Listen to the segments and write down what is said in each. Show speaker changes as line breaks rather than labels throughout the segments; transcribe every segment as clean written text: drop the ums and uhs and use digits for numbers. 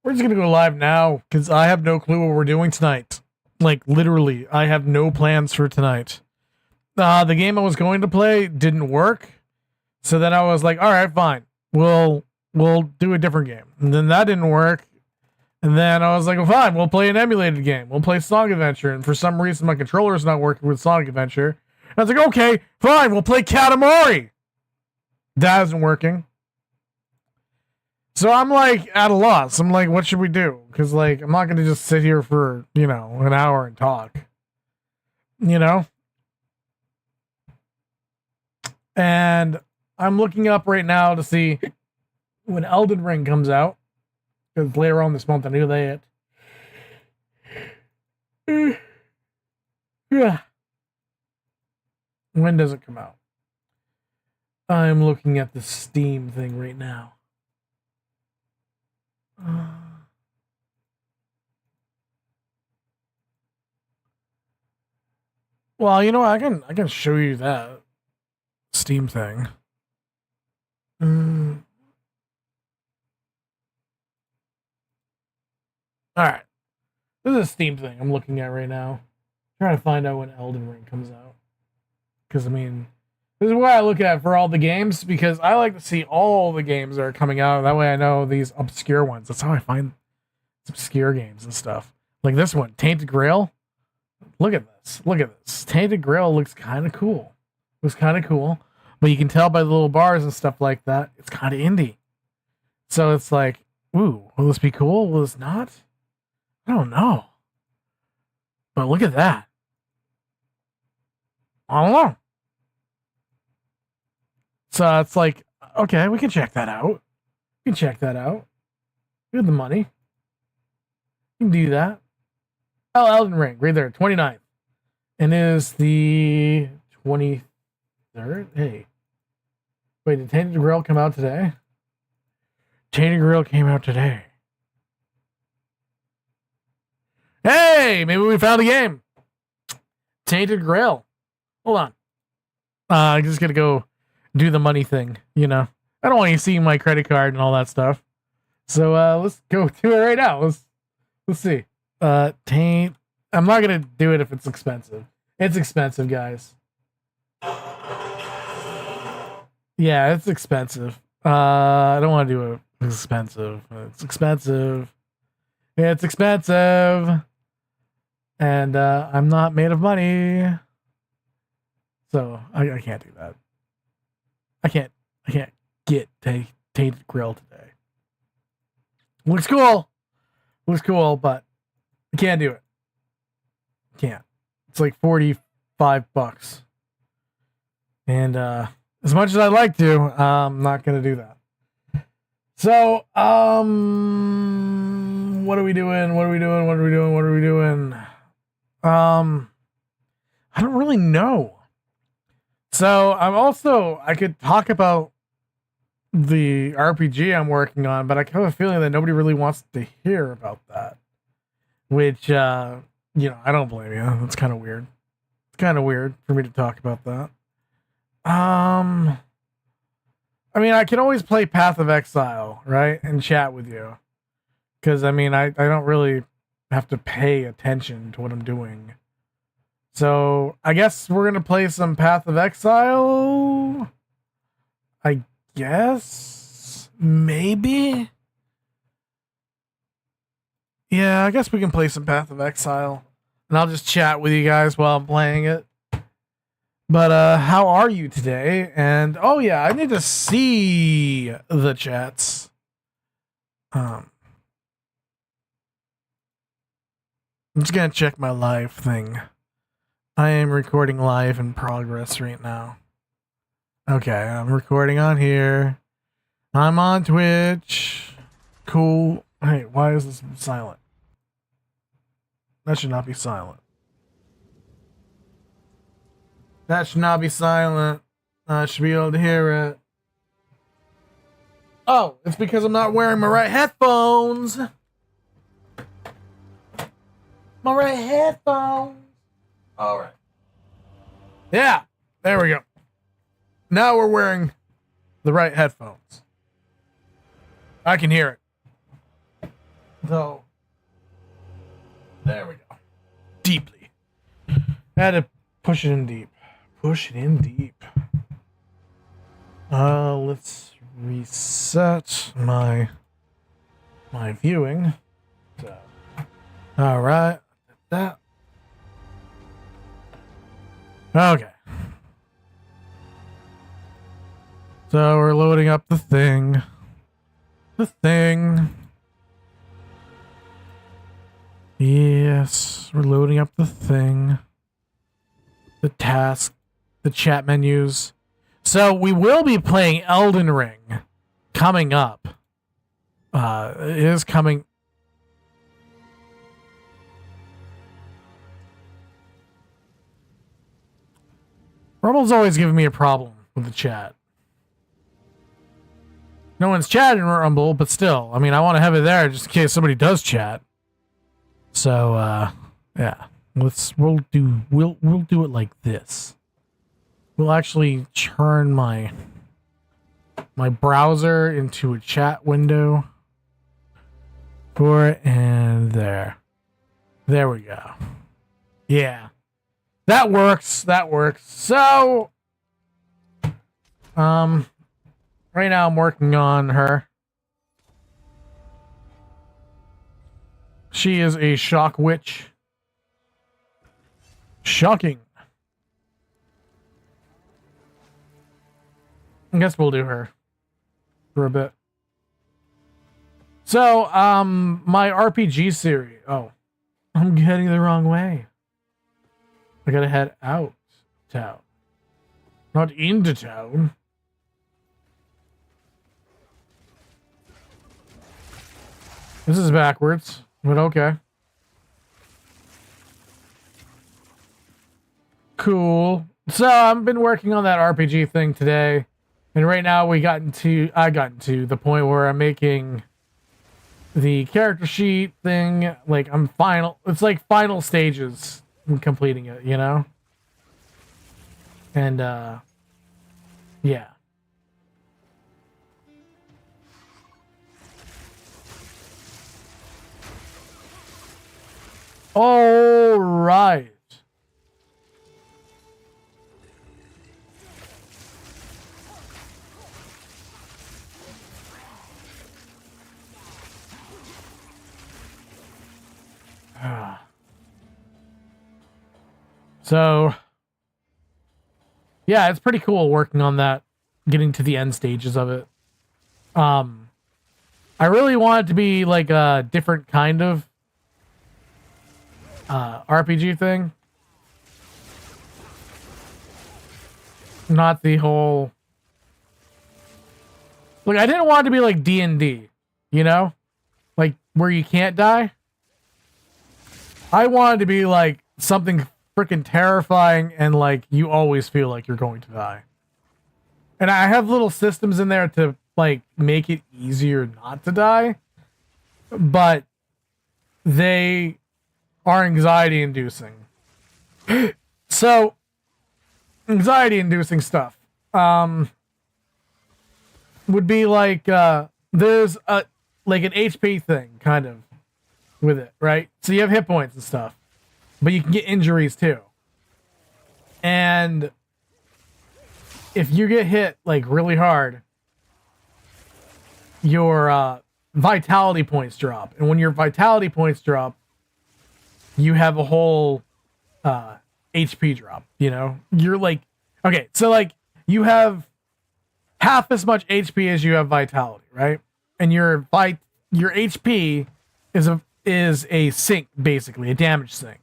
We're just gonna go live now because I have no clue what we're doing tonight. Like literally, I have no plans for tonight. The game I was going to play didn't work, so then I was like, all right, fine, we'll do a different game. And then that didn't work, and then I was like, well, fine, we'll play an emulated game. We'll play Sonic Adventure, and for some reason my controller's not working with Sonic Adventure. And I was like, okay, fine, we'll play Katamari. That isn't working. So I'm like at a loss. I'm like, what should we do? Because like I'm not gonna just sit here for, you know, an hour and talk. You know? And I'm looking up right now to see when Elden Ring comes out. Because later on this month I knew they it. Yeah. When does it come out? I'm looking at the Steam thing right now. Well, you know what? I can show you that Steam thing. All right, this is a Steam thing I'm looking at right now. I'm trying to find out when Elden Ring comes out, because I mean, this is what I look at for all the games, because I like to see all the games that are coming out. That way I know these obscure ones. That's how I find obscure games and stuff. Like this one, Tainted Grail. Look at this. Look at this. Tainted Grail looks kind of cool. Looks kind of cool. But you can tell by the little bars and stuff like that, it's kind of indie. So it's like, ooh, will this be cool? Will this not? I don't know. But look at that. I don't know. So it's like, okay, we can check that out. We can check that out. We have the money. You can do that. Oh, Elden Ring, right there, 29th. And it is the 23rd? Hey. Wait, did Tainted Grail come out today? Tainted Grail came out today. Hey, maybe we found a game. Tainted Grail. Hold on. I'm just gonna go do the money thing, you know. I don't want you to see my credit card and all that stuff. So let's go do it right now. Let's see. I'm not gonna do it if it's expensive. It's expensive, guys. Yeah, it's expensive. I don't want to do it. It's expensive. It's expensive. It's expensive. And I'm not made of money. So I can't do that. I can't get Tainted Grail today. Looks cool. Looks cool, but I can't do it. Can't. It's like $45. And as much as I'd like to, I'm not gonna do that. So, what are we doing? What are we doing? What are we doing? What are we doing? I don't really know. So I could talk about the RPG I'm working on, but I have a feeling that nobody really wants to hear about that. Which, you know, I don't blame you. That's kind of weird. It's kind of weird for me to talk about that. I mean, I can always play Path of Exile, right? And chat with you. Because, I mean, I don't really have to pay attention to what I'm doing. So, I guess we're going to play some Path of Exile. I guess? Maybe? Yeah, I guess we can play some Path of Exile. And I'll just chat with you guys while I'm playing it. But how are you today? And oh yeah, I need to see the chats. I'm just gonna check my live thing. I am recording live in progress right now. Okay, I'm recording on here. I'm on Twitch. Cool. Hey, why is this silent? That should not be silent. That should not be silent. I should be able to hear it. Oh, it's because I'm not wearing my right headphones. My right headphones. All right. Yeah, there we go. Now we're wearing the right headphones. I can hear it. So there we go. Deeply. I had to push it in deep. Push it in deep. Let's reset my viewing. So, all right. That. Okay. So we're loading up the thing. Yes, we're loading up the thing. The task, the chat menus. So we will be playing Elden Ring coming up. It is coming. Rumble's always giving me a problem with the chat. No one's chatting Rumble, but still, I mean, I want to have it there just in case somebody does chat. So, yeah, we'll do it like this. We'll actually turn my browser into a chat window for it, and there we go. Yeah, that works. So, right now I'm working on her. She is a shock witch. Shocking. I guess we'll do her for a bit. So, my RPG series. Oh, I'm heading the wrong way. I gotta head out town. Not into town. This is backwards, but okay. Cool. So I've been working on that RPG thing today, and right now I got into the point where I'm making the character sheet thing. Like it's like final stages in completing it, you know? And yeah. All right. So, yeah, it's pretty cool working on that, getting to the end stages of it. I really want it to be like a different kind of RPG thing. Not the whole... Like, I didn't want it to be like D&D, you know? Like, where you can't die. I wanted to be like something freaking terrifying and like you always feel like you're going to die. And I have little systems in there to like make it easier not to die. But they are anxiety inducing. So anxiety inducing stuff would be like there's a like an HP thing kind of with it, right? So you have hit points and stuff, but you can get injuries too. And if you get hit like really hard, your vitality points drop. And when your vitality points drop, you have a whole HP drop, you know? You're like, okay, so like you have half as much HP as you have vitality, right? And your HP is a sink, basically, a damage sink.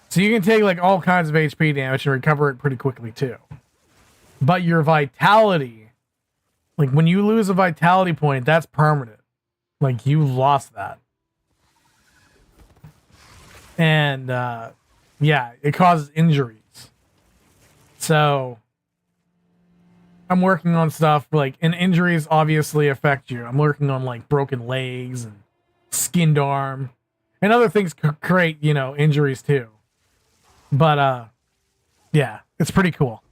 So you can take like all kinds of HP damage and recover it pretty quickly too. But your vitality, like when you lose a vitality point, that's permanent. Like you lost that. And yeah, it causes injuries. So I'm working on stuff like, and injuries obviously affect you. I'm working on like broken legs and skinned arm and other things create, you know, injuries too. But yeah, it's pretty cool.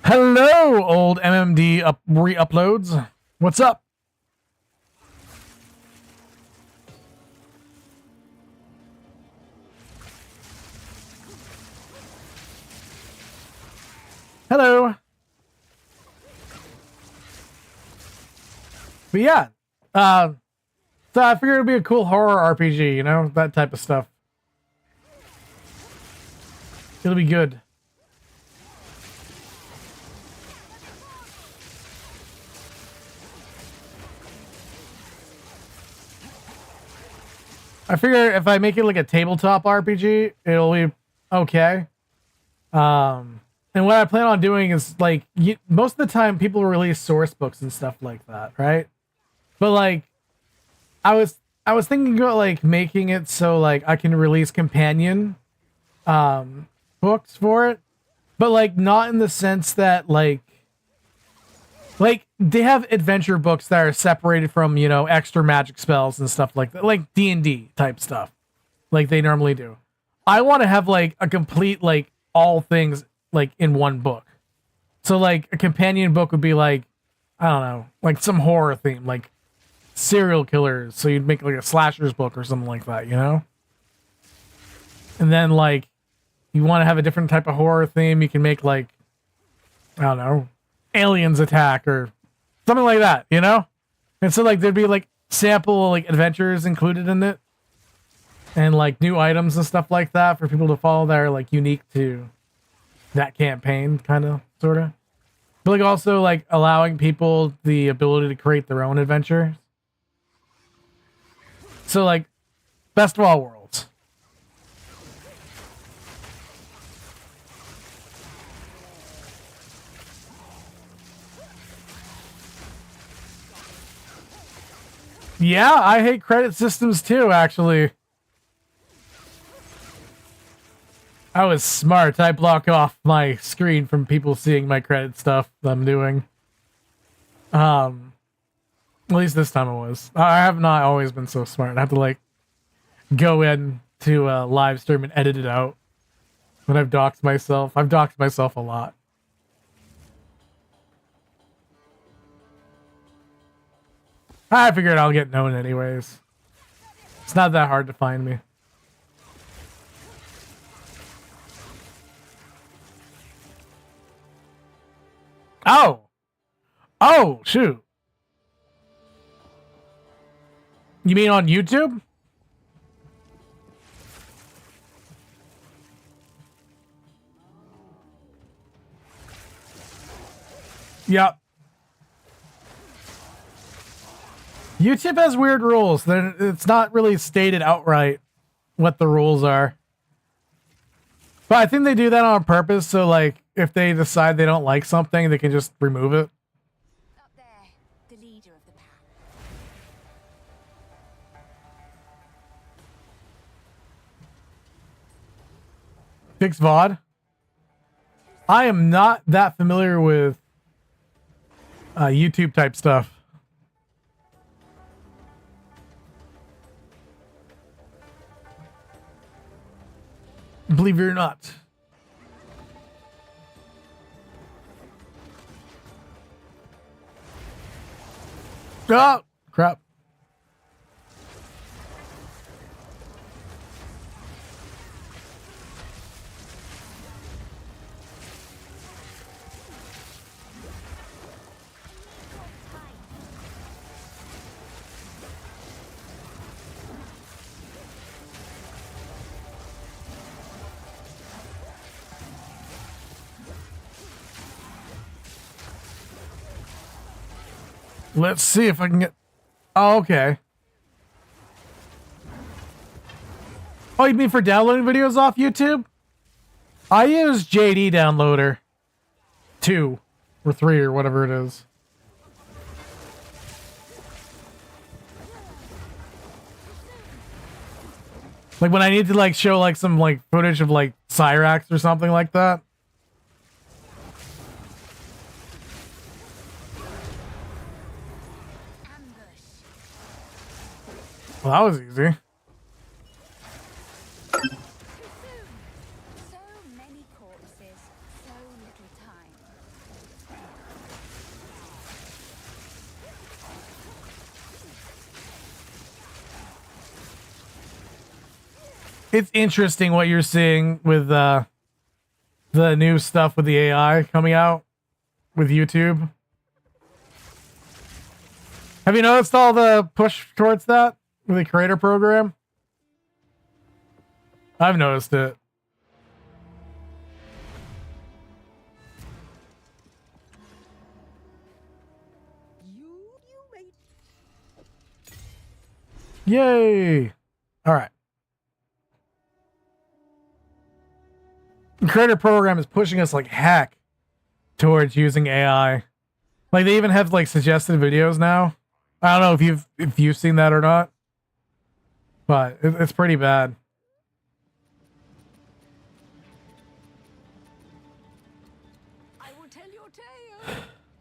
Hello, old MMD re-uploads. What's up? But yeah, so I figured it'd be a cool horror RPG, you know, that type of stuff. It'll be good. I figure if I make it like a tabletop RPG, it'll be okay. And what I plan on doing is like most of the time people release source books and stuff like that, right? But like I was thinking about like making it so like I can release companion books for it, but like not in the sense that like they have adventure books that are separated from, you know, extra magic spells and stuff like that, like D&D type stuff, like they normally do. I want to have like a complete like all things like in one book. So like a companion book would be like, I don't know, like some horror theme, like serial killers. So you'd make like a slashers book or something like that, you know? And then like you want to have a different type of horror theme, you can make like, I don't know, aliens attack or something like that, you know? And so like there'd be like sample like adventures included in it and like new items and stuff like that for people to follow that are like unique to that campaign, kind of, sort of. But like also like allowing people the ability to create their own adventures. So like best of all worlds. Yeah, I hate credit systems too, actually. I was smart. I block off my screen from people seeing my credit stuff that I'm doing. At least this time I was. I have not always been so smart. I have to like go in to a live stream and edit it out. When I've doxed myself. I've doxed myself a lot. I figured I'll get known anyways. It's not that hard to find me. Oh! Oh, shoot. You mean on YouTube? Yep. YouTube has weird rules. It's not really stated outright what the rules are. But I think they do that on purpose, so like if they decide they don't like something, they can just remove it.
Up there, the leader of the pack.
Fix VOD? I am not that familiar with YouTube type stuff. Believe it or not. Oh, crap. Let's see if I can get... Oh, okay. Oh, you mean for downloading videos off YouTube? I use JD Downloader 2 or 3 or whatever it is. Like when I need to like show like some like footage of like Cyrax or something like that. Well, that was easy.
So many corpses, so little time.
It's interesting what you're seeing with the new stuff with the AI coming out with YouTube. Have you noticed all the push towards that with the creator program? I've noticed it. Yay! All right. The creator program is pushing us like heck towards using AI. Like they even have like suggested videos now. I don't know if you've seen that or not, but it's pretty bad.
I will tell your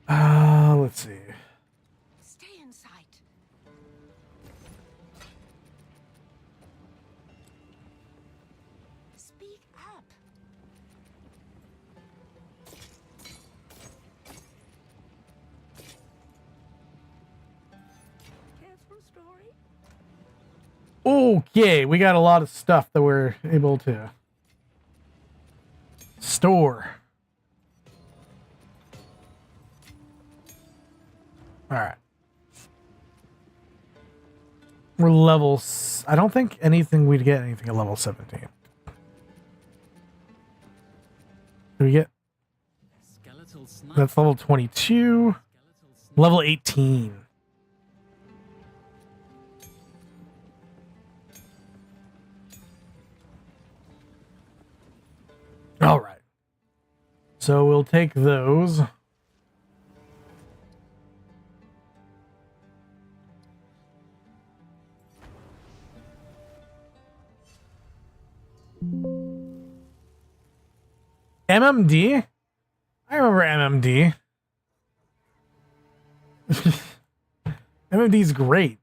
tale.
Let's see.
Stay in sight. Speak up. Careful story.
Okay, we got a lot of stuff that we're able to store. All right. We're levels. I don't think we'd get anything at level 17. Do we get? That's level 22. Level 18. All right. So we'll take those. MMD? I remember MMD. MMD's great.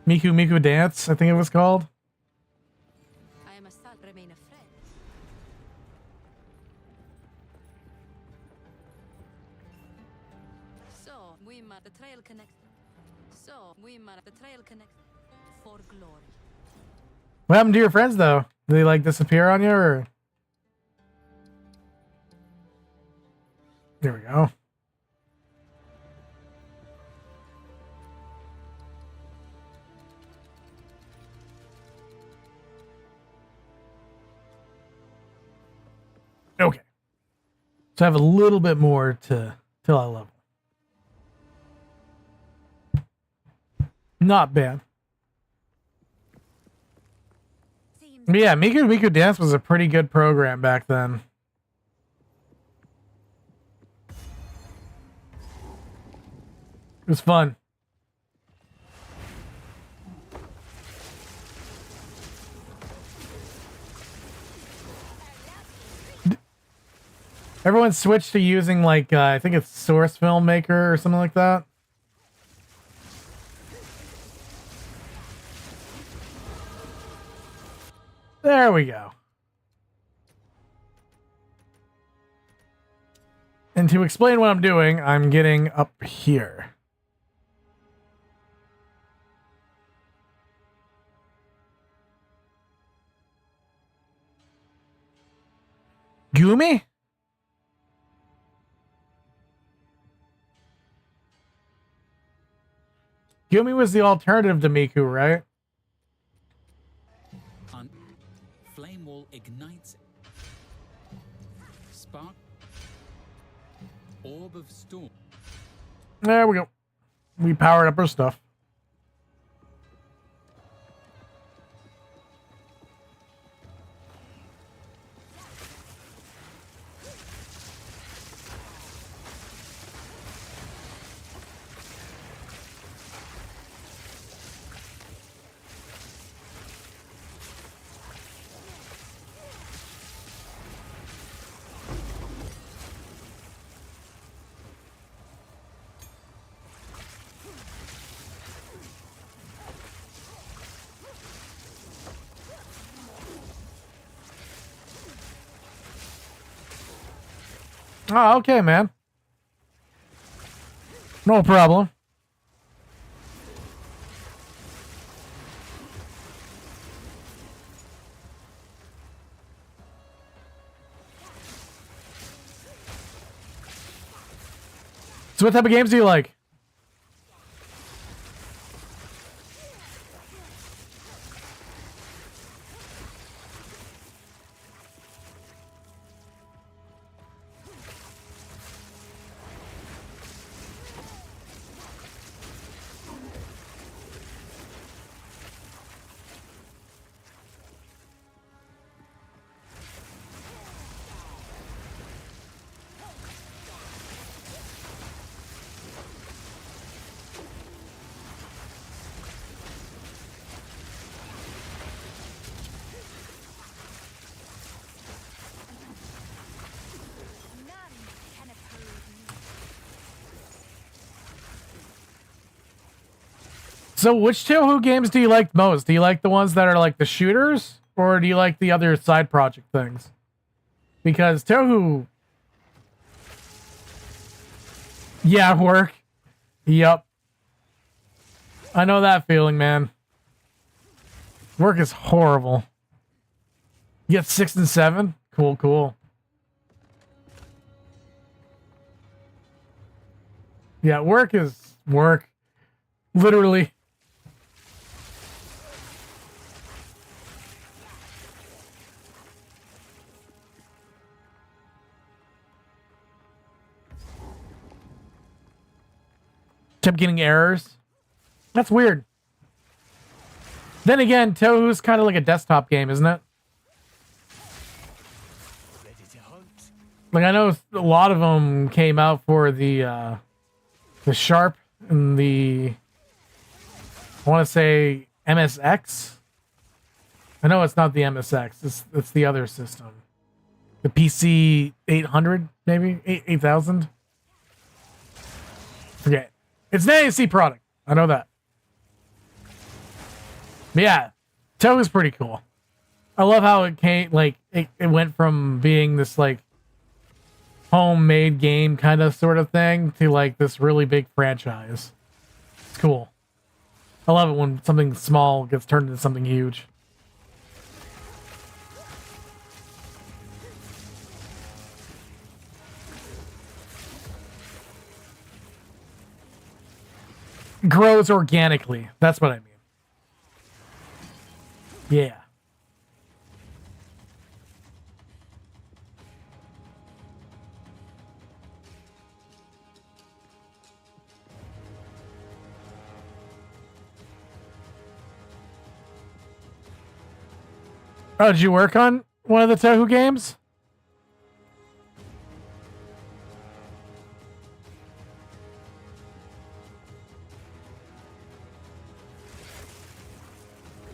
Miku Miku Dance, I think it was called.
I am a son. Remain a friend. So we must the trail connect. So we must the trail connect for glory.
What happened to your friends though? Did they like disappear on you or? There we go. Okay. So I have a little bit more to till I level. Not bad. But yeah, Miku Miku Dance was a pretty good program back then. It was fun. Everyone switched to using like I think it's Source Filmmaker or something like that. There we go. And to explain what I'm doing, I'm getting up here. Gumi? Gumi was the alternative to Miku, right?
Flame wall ignites. Spark. Orb of storm.
There we go. We powered up our stuff. Oh, okay, man. No problem. So what type of games do you like? So which Touhou games do you like most? Do you like the ones that are like the shooters, or do you like the other side project things? Because Touhou... Yeah, work. Yep. I know that feeling, man. Work is horrible. You get 6 and 7? Cool, cool. Yeah, work is work. Literally. Kept getting errors. That's weird. Then again, Touhou's kind of like a desktop game, isn't it? Like, I know a lot of them came out for the Sharp and the... I want to say MSX. I know it's not the MSX. It's the other system. The PC 800, maybe? 8000? Forget. It's an AAC product. I know that. But yeah, Touhou is pretty cool. I love how it came, like, it went from being this, like, homemade game kind of sort of thing to, like, this really big franchise. It's cool. I love it when something small gets turned into something huge. Grows organically. That's what I mean. Yeah. Oh, did you work on one of the Touhou games?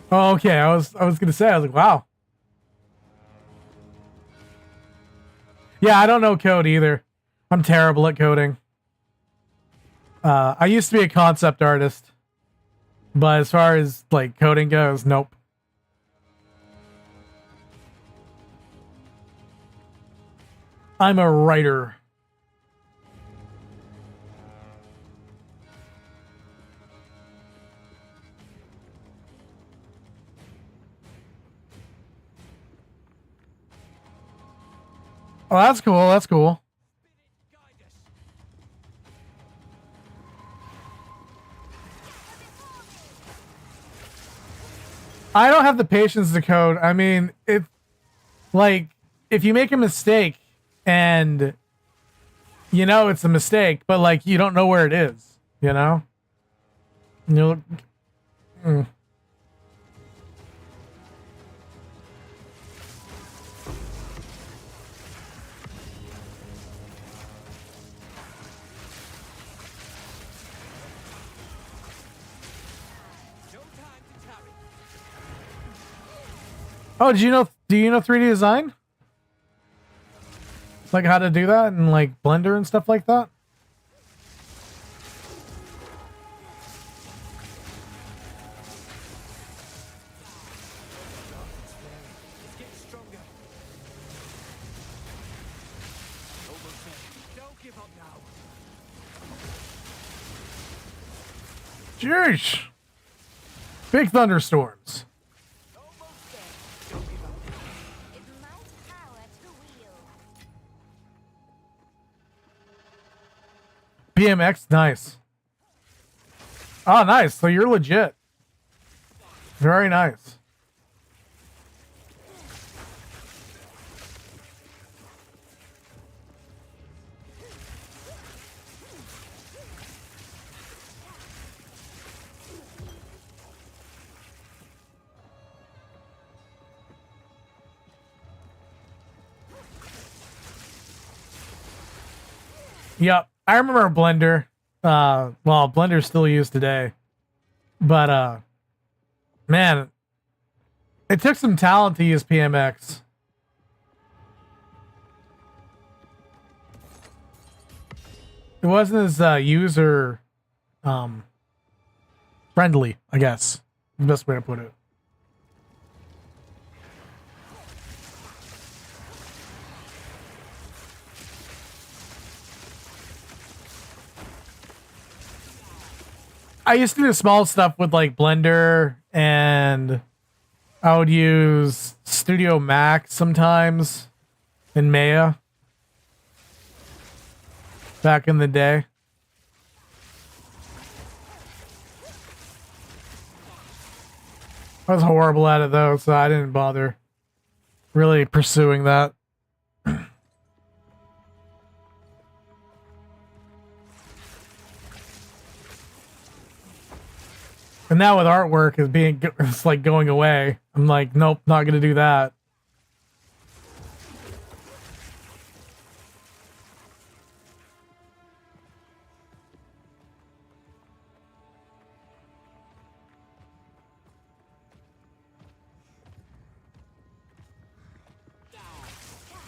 Oh, okay. I was gonna say, I was like, wow. Yeah, I don't know code either. I'm terrible at coding. I used to be a concept artist, but as far as like coding goes, nope. I'm a writer. Oh, that's cool. That's cool. I don't have the patience to code. I mean, it like if you make a mistake and you know it's a mistake, but like you don't know where it is, you know? You look, Oh, do you know 3D design? Like how to do that and like Blender and stuff like that? Jeez. Big thunderstorms. BMX, nice. Oh, nice. So you're legit. Very nice. Yep, I remember Blender. Well, Blender's still used today, but man, it took some talent to use PMX. It wasn't as user friendly, I guess. The best way to put it. I used to do small stuff with like Blender, and I would use Studio Max sometimes and Maya back in the day. I was horrible at it though, so I didn't bother really pursuing that. And now with artwork is being, it's like going away. I'm like, nope, not gonna do that.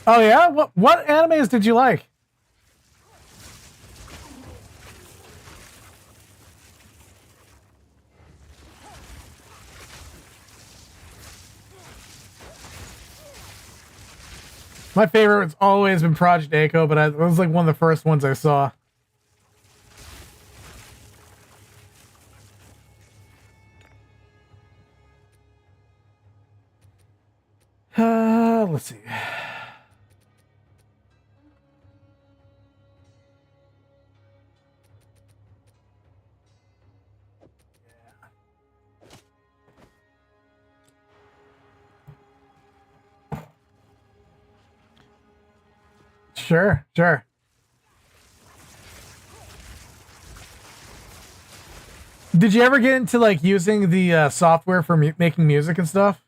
Oh yeah? What animes did you like? My favorite has always been Project Echo, but it was like one of the first ones I saw. Let's see. Sure, sure. Did you ever get into like using the software for making music and stuff?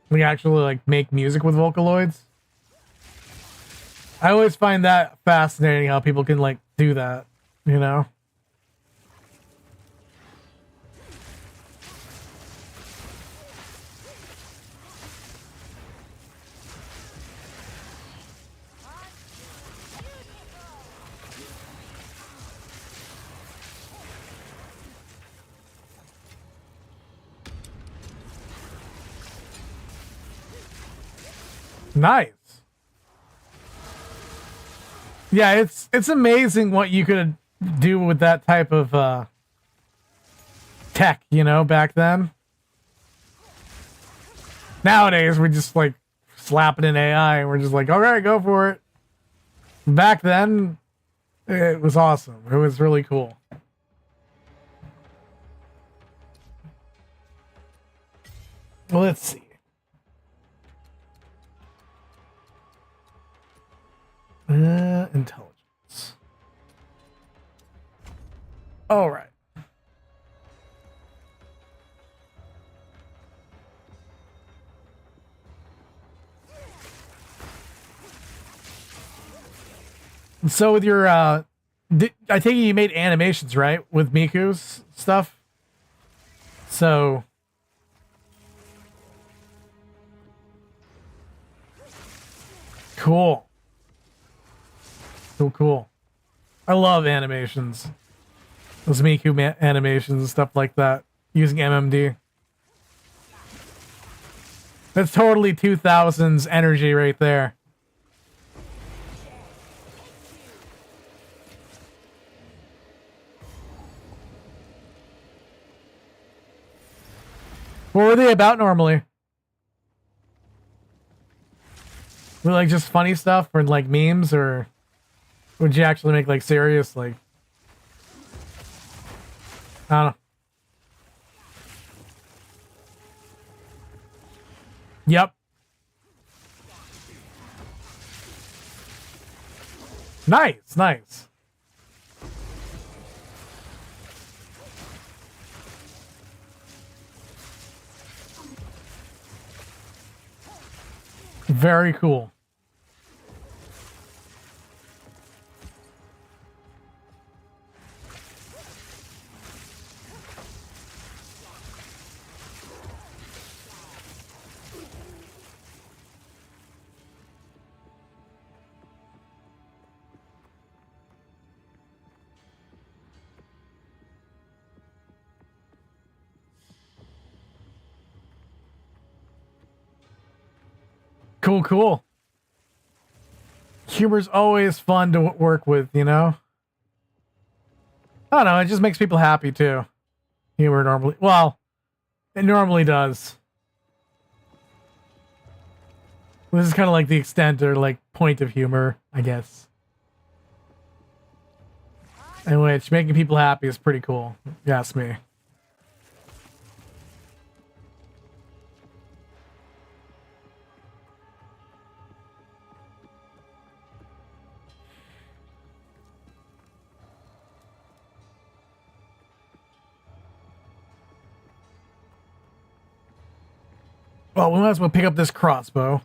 We actually like make music with Vocaloids. I always find that fascinating how people can like do that, you know? Nice. Yeah, it's amazing what you could do with that type of tech, you know, back then. Nowadays we just like slap it in AI and we're just like, all right, go for it. Back then it was awesome. It was really cool. Well, let's see. Intelligence. All right. So with your I take it you made animations, right? With Miku's stuff. So cool. Cool. I love animations. Those Miku animations and stuff like that. Using MMD. That's totally 2000s energy right there. What were they about normally? Were like just funny stuff or like memes or... Would you actually make like serious, like, I don't know. Yep. Nice, nice. Very cool. Cool, cool. Humor's always fun to work with, you know? I don't know, it just makes people happy too. Humor normally, well, it normally does. This is kind of like the extent or like point of humor, I guess. In which making people happy is pretty cool, if you ask me. Well, we might as well pick up this crossbow.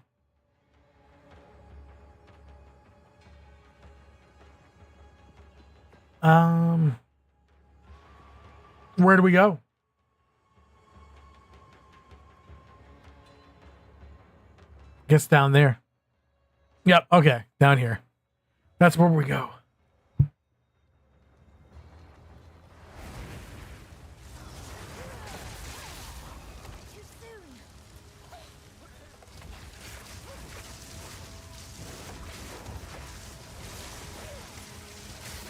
Where do we go? Guess down there. Yep, okay, down here. That's where we go.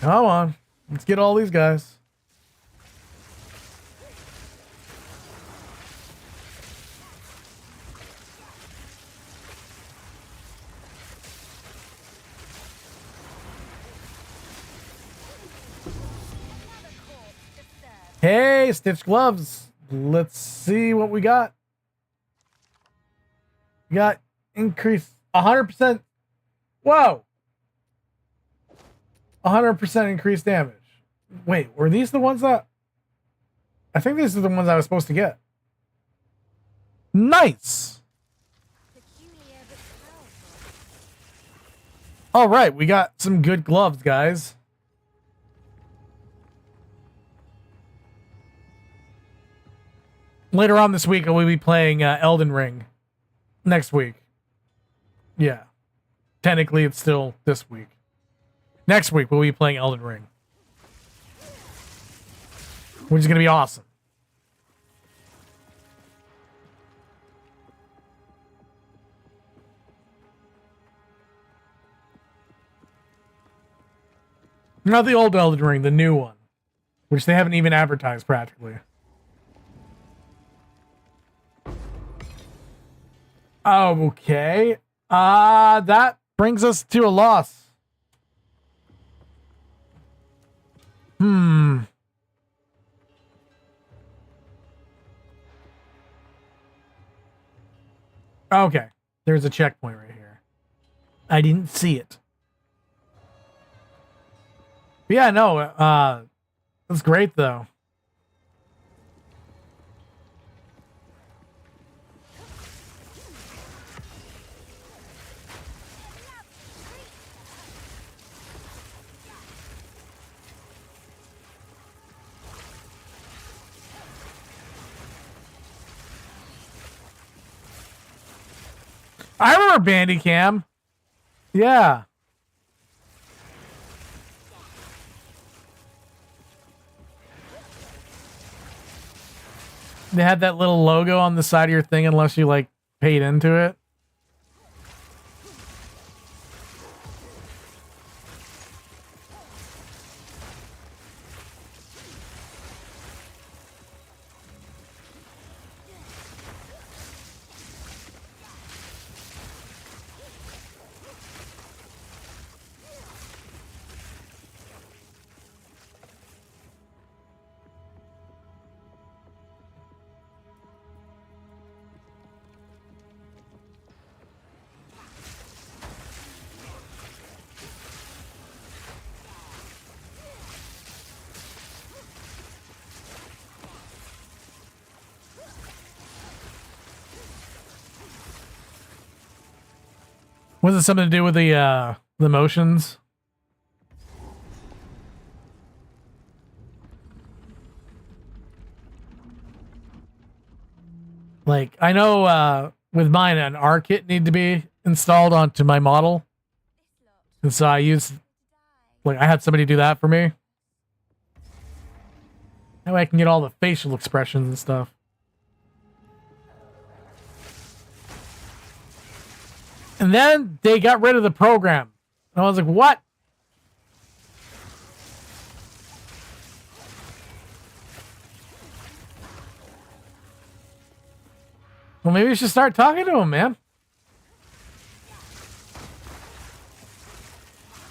Come on, let's get all these guys. Hey, Stitch Gloves. Let's see what we got. We got increase 100%. Whoa. 100% increased damage. Wait, were these the ones that... I think these are the ones I was supposed to get. Nice. All right, we got some good gloves, guys. Later on this week, we'll be playing Elden Ring. Next week. Yeah. Technically, it's still this week. Next week, we'll be playing Elden Ring. Which is going to be awesome. Not the old Elden Ring, the new one. Which they haven't even advertised, practically. Okay. That brings us to a loss. Okay. There's a checkpoint right here. I didn't see it. But yeah, no, that's great though. I remember Bandicam. Yeah. They had that little logo on the side of your thing unless you like paid into it. Was it something to do with the motions? Like, I know with mine, an R kit need to be installed onto my model. And so I used, like, I had somebody do that for me. That way I can get all the facial expressions and stuff. And then they got rid of the program. And I was like, what? Well, maybe we should start talking to him, man.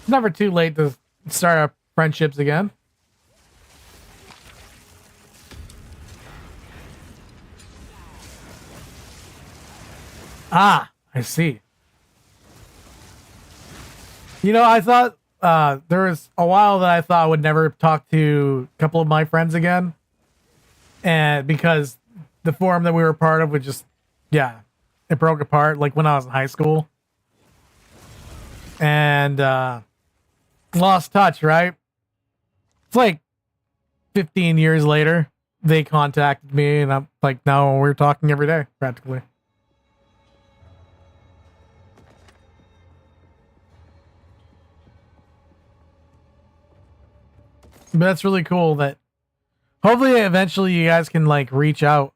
It's never too late to start our friendships again. Ah, I see. You know, I thought there was a while that I thought I would never talk to a couple of my friends again. And because the forum that we were part of would just, yeah, it broke apart like when I was in high school. And lost touch, right? It's like 15 years later, they contacted me and I'm like, no, we're talking every day, practically. But that's really cool that hopefully eventually you guys can like reach out.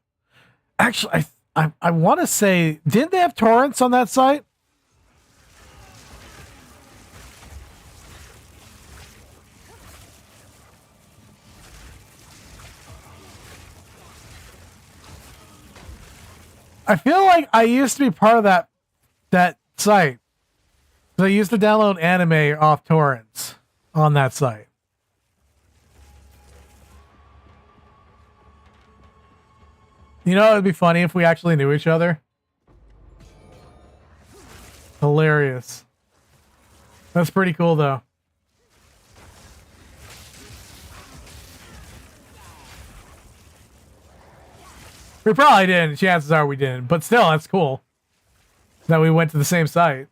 Actually, I want to say, didn't they have torrents on that site? I feel like I used to be part of that site. So I used to download anime off torrents on that site. You know, it'd be funny if we actually knew each other. Hilarious. That's pretty cool, though. We probably didn't. Chances are we didn't. But still, that's cool that we went to the same site.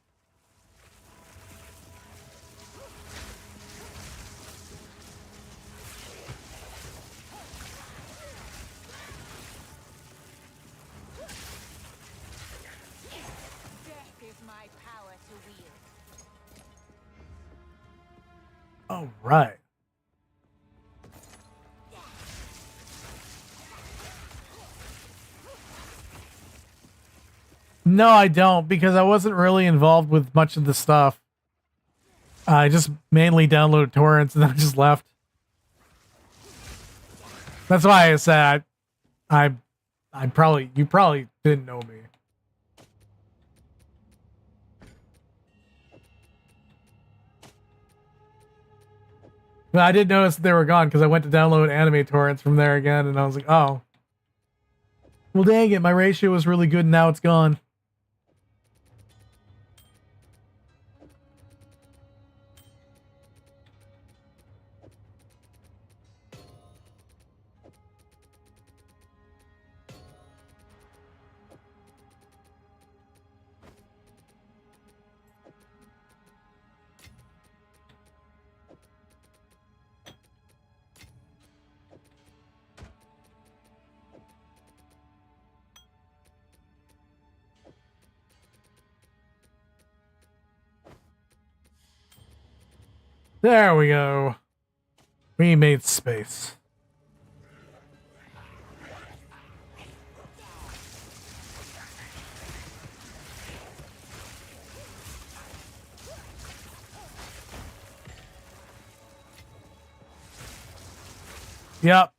All right. No, I don't, because I wasn't really involved with much of the stuff. I just mainly downloaded torrents and then I just left. That's why I said I probably, you probably didn't know me. But I did notice that they were gone because I went to download anime torrents from there again and I was like, oh. Well, dang it, my ratio was really good and now it's gone. There we go. We made space. Yep.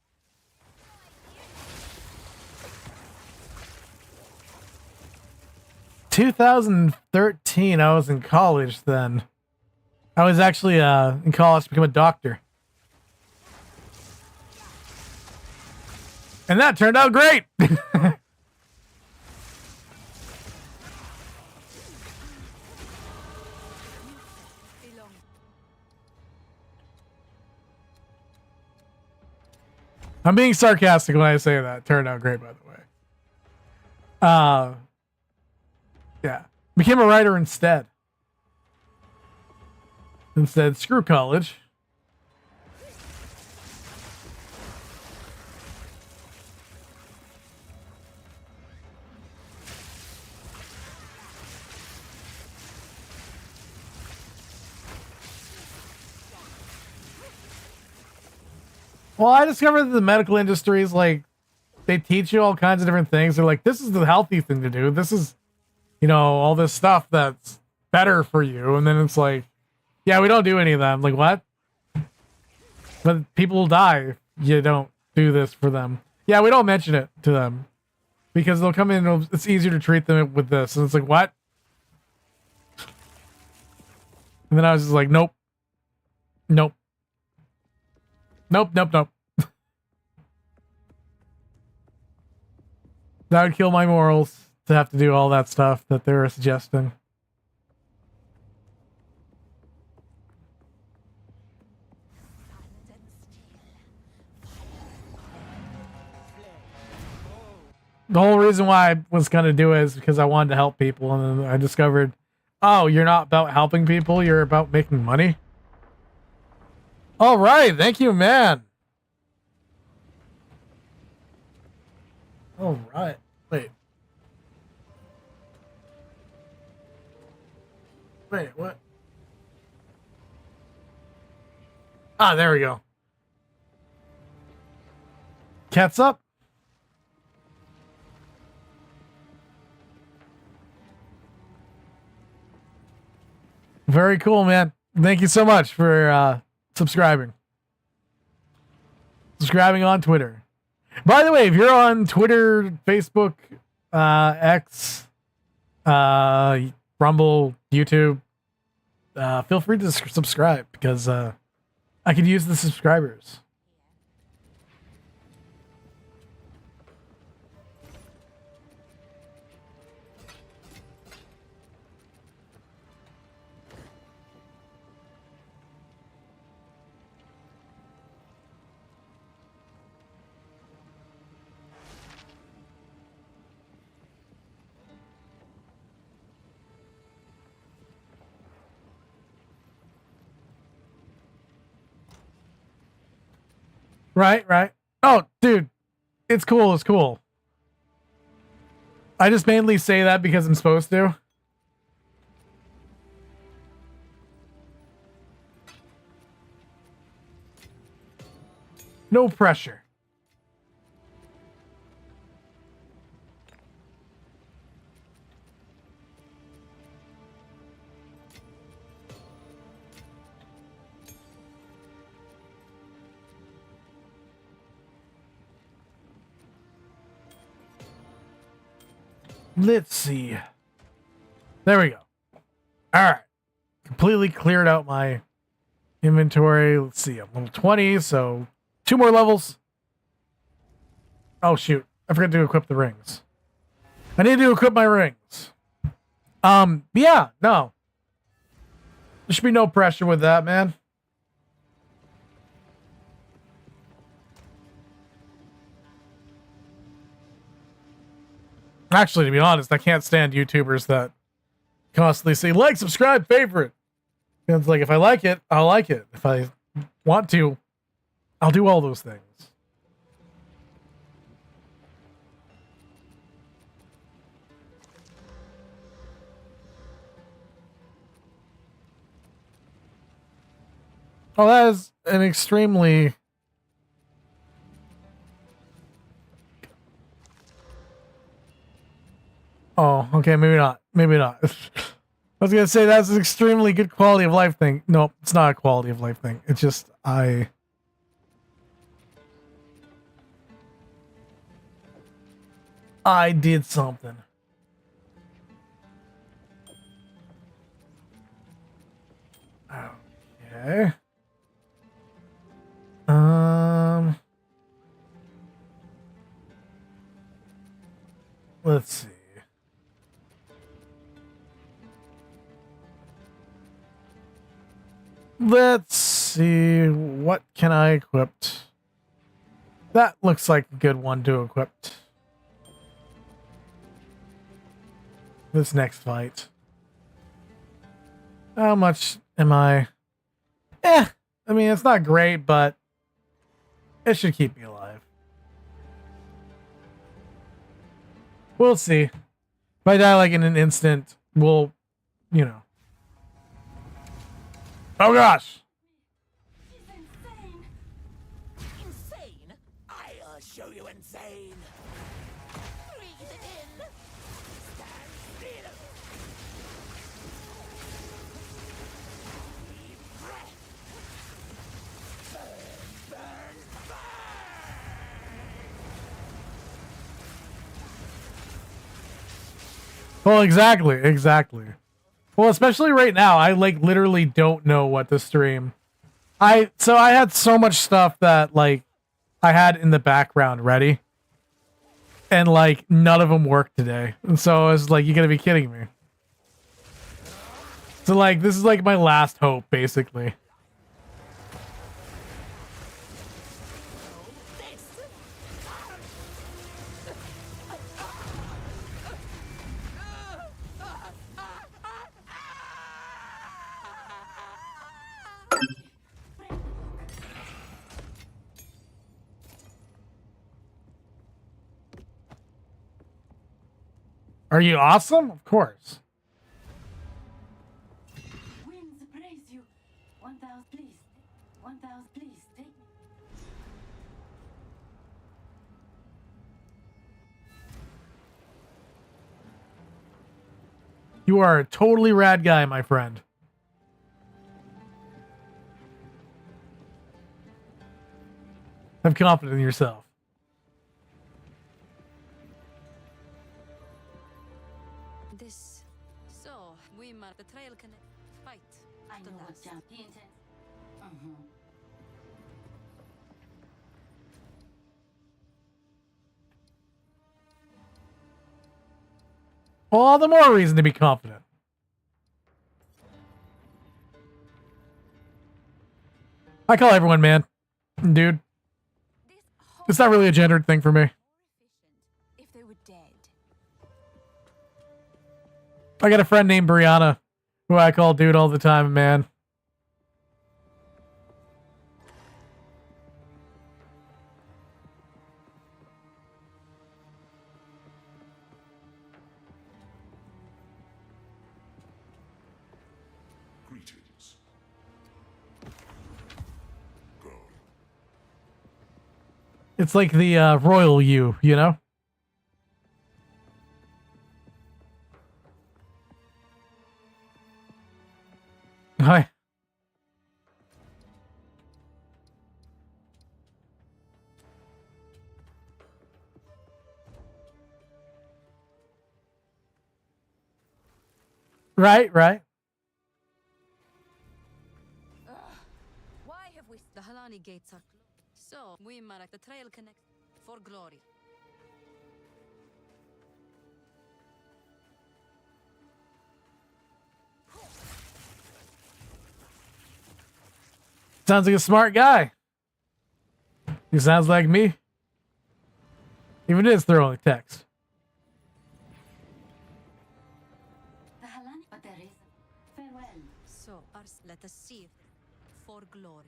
"2013, I was in college then. I was actually in college to become a doctor. And that turned out great. I'm being sarcastic when I say that. It turned out great, by the way. Yeah. Became a writer instead. Instead, screw college. Well, I discovered that the medical industry is like, they teach you all kinds of different things. They're like, this is the healthy thing to do. This is, you know, all this stuff that's better for you. And then it's like, yeah, we don't do any of that. I'm like, what? But people will die if you don't do this for them. Yeah, we don't mention it to them because they'll come in and it's easier to treat them with this. And it's like, what? And then I was just like, nope. Nope. Nope, nope, nope. That would kill my morals to have to do all that stuff that they were suggesting. The whole reason why I was going to do it is because I wanted to help people. And then I discovered, oh, you're not about helping people. You're about making money. All right. Thank you, man. All right. Wait. Wait, what? Ah, there we go. Cat's up. Very cool, man. Thank you so much for subscribing. Subscribing on Twitter. By the way, if you're on Twitter, Facebook, X, Rumble, YouTube, feel free to subscribe because I could use the subscribers. Right, right. Oh, dude, it's cool. It's cool. I just mainly say that because I'm supposed to. No pressure. Let's see. There we go. All right. Completely cleared out my inventory. Let's see. I'm level 20, so 2 more levels. Oh, shoot. I forgot to equip the rings. I need to equip my rings. Yeah, no. There should be no pressure with that, man. Actually, to be honest, I can't stand YouTubers that constantly say, like, subscribe, favorite. And it's like, if I like it, I'll like it. If I want to, I'll do all those things. Oh, that is an extremely... Oh, okay, maybe not. Maybe not. I was gonna say that's an extremely good quality of life thing. No, it's not a quality of life thing. It's just I did something. Okay. Let's see. Let's see. What can I equip? That looks like a good one to equip. This next fight. How much am I? I mean, it's not great, but it should keep me alive. We'll see. If I die like in an instant, we'll, you know. Oh gosh.
He's insane.
Insane? I'll show you insane. Breathe it in. Stand still. Deep breath. Burn, burn, burn.
Well, exactly. Well, especially right now, I like literally don't know what to stream. I had so much stuff that like I had in the background ready, and like none of them worked today. And so I was like, "You gotta be kidding me!" So like, this is like my last hope, basically. Are you awesome? Of course.
Winds praise you. 1,000, please. 1,000, please. Take me.
You are a totally rad guy, my friend. Have confidence in yourself.
This. So, we must the trail connect. Fight.
I
The
know what
last.
jump he intends. Mm-hmm.
Well, all the more reason to be confident. I call everyone man, dude.
This
It's not really a gendered thing for me.
if they were dead.
I got a friend named Brianna, who I call dude all the time, man.
Greetings. Go.
It's like the royal you know? Hi. Right.
Why have we... The Halani gates are closed. So, we must the trail connect. For glory.
Sounds like a smart guy. He sounds like me. Even if it's throwing text.
The Halani, but there is. Farewell.
So, let us see. For glory.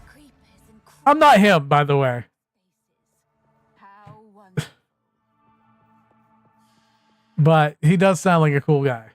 Creepers and
I'm not him, by the way.
How wonderful.
But he does sound like a cool guy.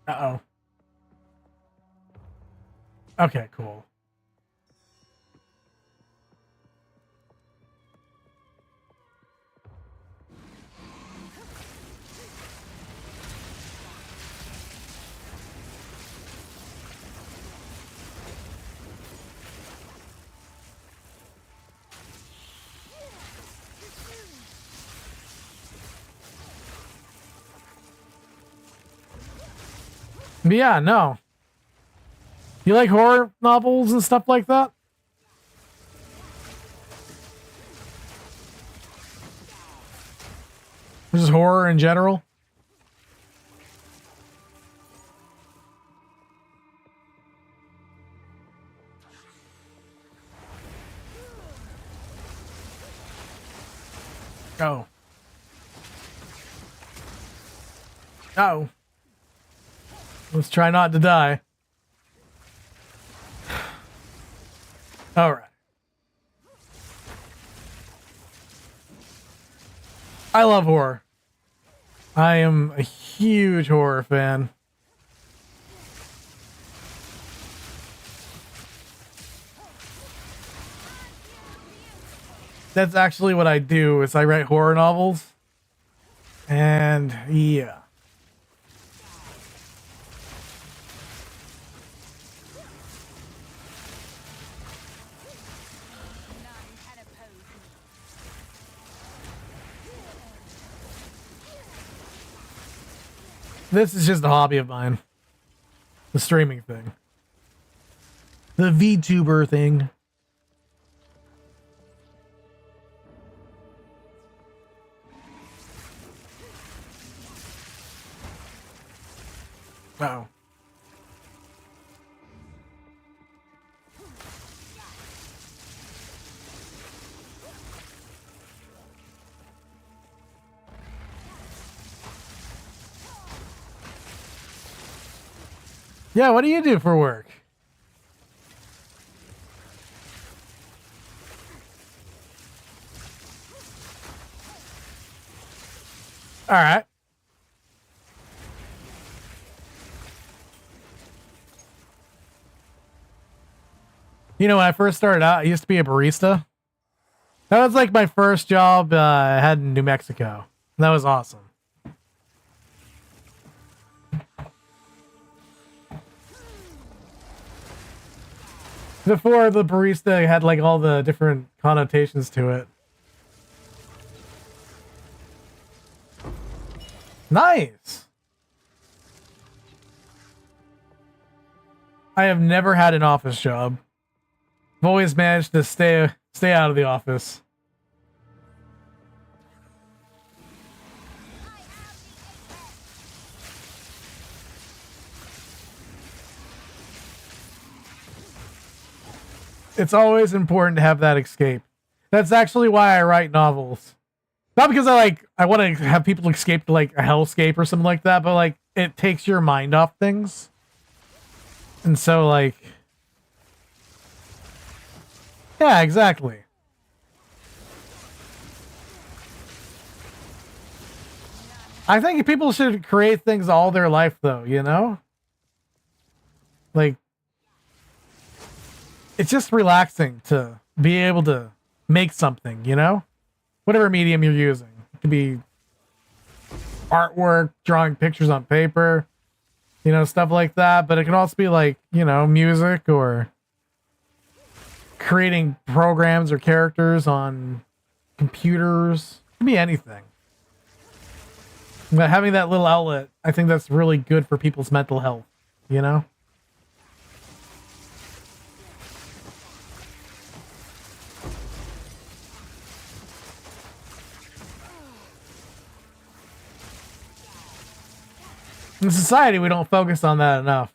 Uh-oh. Okay, cool. But yeah, no. You like horror novels and stuff like that? Or just horror in general? Oh. Oh. Let's try not to die. All right. I love horror. I am a huge horror fan. That's actually what I do, is I write horror novels. And yeah. This is just a hobby of mine. The streaming thing. The VTuber thing. Uh-oh. Yeah, what do you do for work? All right. You know, when I first started out, I used to be a barista. That was like my first job I had in New Mexico. That was awesome. Before the barista had like all the different connotations to it. Nice. I have never had an office job. I've always managed to stay out of the office. It's always important to have that escape. That's actually why I write novels. Not because I want to have people escape to like a hellscape or something like that, but like it takes your mind off things. And so like, yeah, exactly. I think people should create things all their life though, you know? Like, it's just relaxing to be able to make something, you know? Whatever medium you're using. It could be artwork, drawing pictures on paper, you know, stuff like that. But it can also be like, you know, music or creating programs or characters on computers. It can be anything. But having that little outlet, I think that's really good for people's mental health, you know? In society, we don't focus on that enough.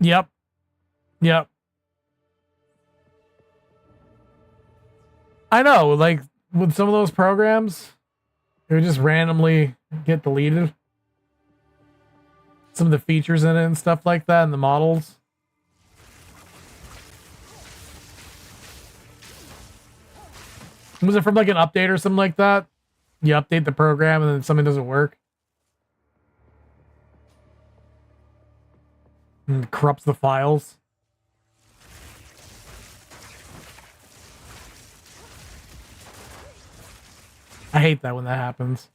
Yep. Yep. I know, like, with some of those programs, it would just randomly get deleted. Some of the features in it and stuff like that, and the models. Was it from, like, an update or something like that? you update the program and then something doesn't work. And it corrupts the files. I hate that when that happens.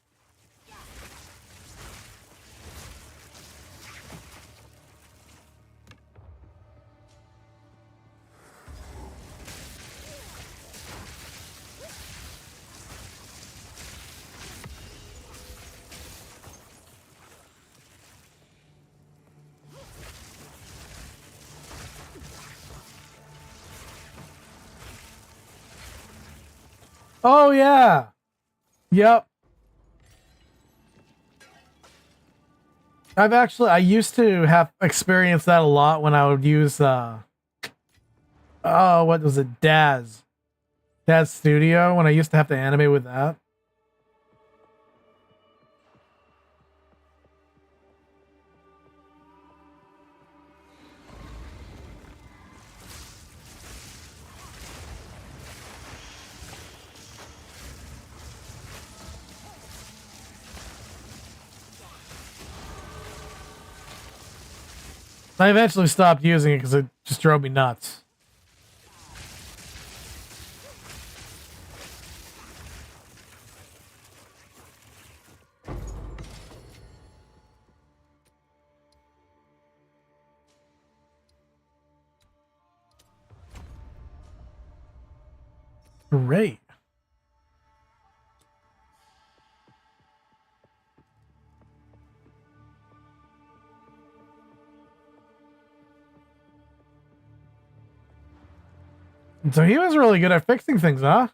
Oh yeah. Yep. I used to have experienced that a lot when I would use oh, what was it? Daz Studio, when I used to have to animate with that. I eventually stopped using it because it just drove me nuts. Great. So he was really good at fixing things, huh?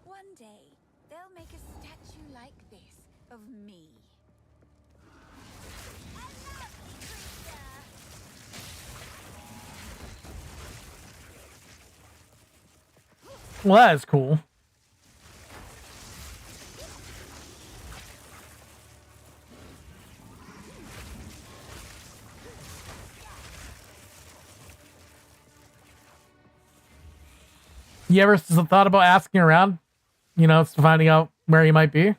One day, they'll make a statue like this of me. A lovely creature!
Well, that is cool. You ever thought about asking around? You know, finding out where he might be?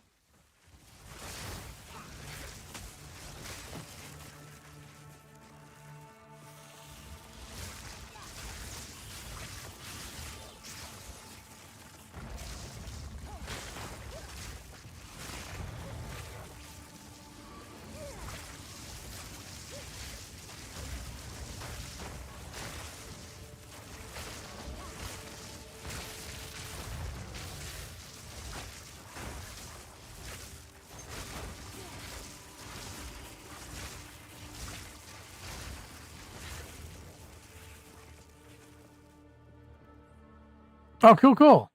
Oh, cool, cool.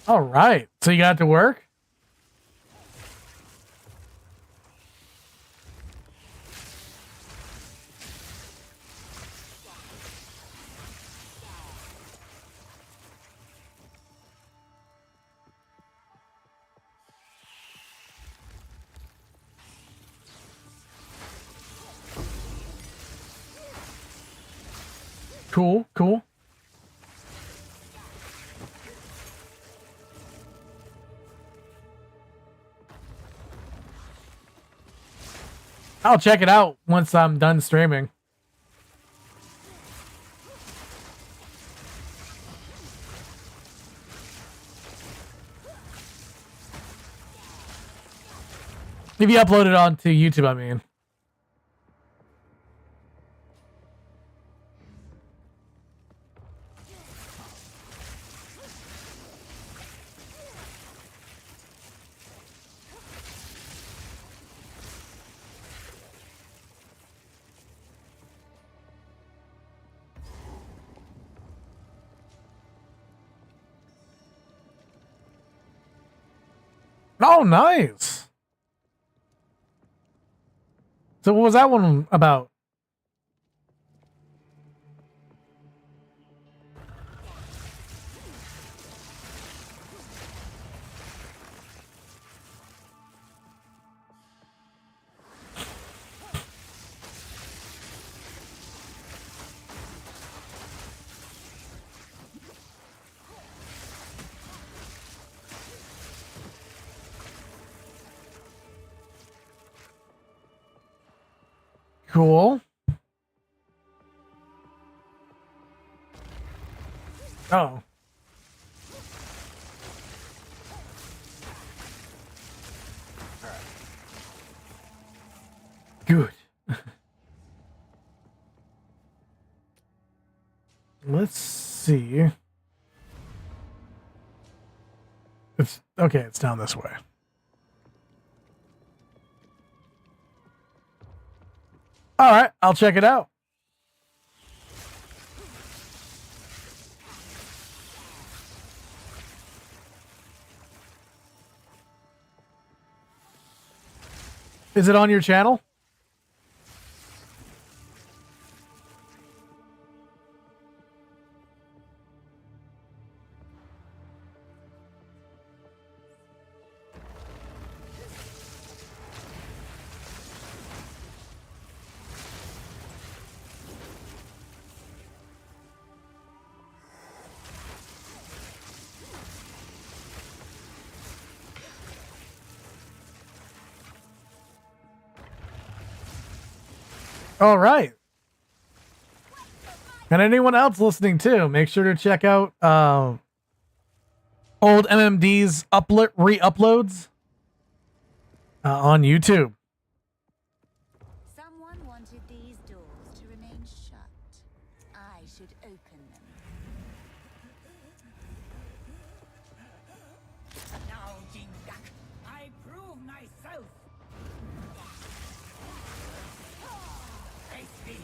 All right. So you got to work? Cool, cool. I'll check it out once I'm done streaming. If you upload it onto YouTube, I mean. Oh, nice. So what was that one about? Cool. Oh. Good. Let's see. It's okay, it's down this way. All right, I'll check it out. Is it on your channel? All right. And anyone else listening too, make sure to check out old MMD's re-uploads on YouTube.
Someone wanted these doors to remain shut. I should open them.
Now, Jingak, I prove myself. Face me.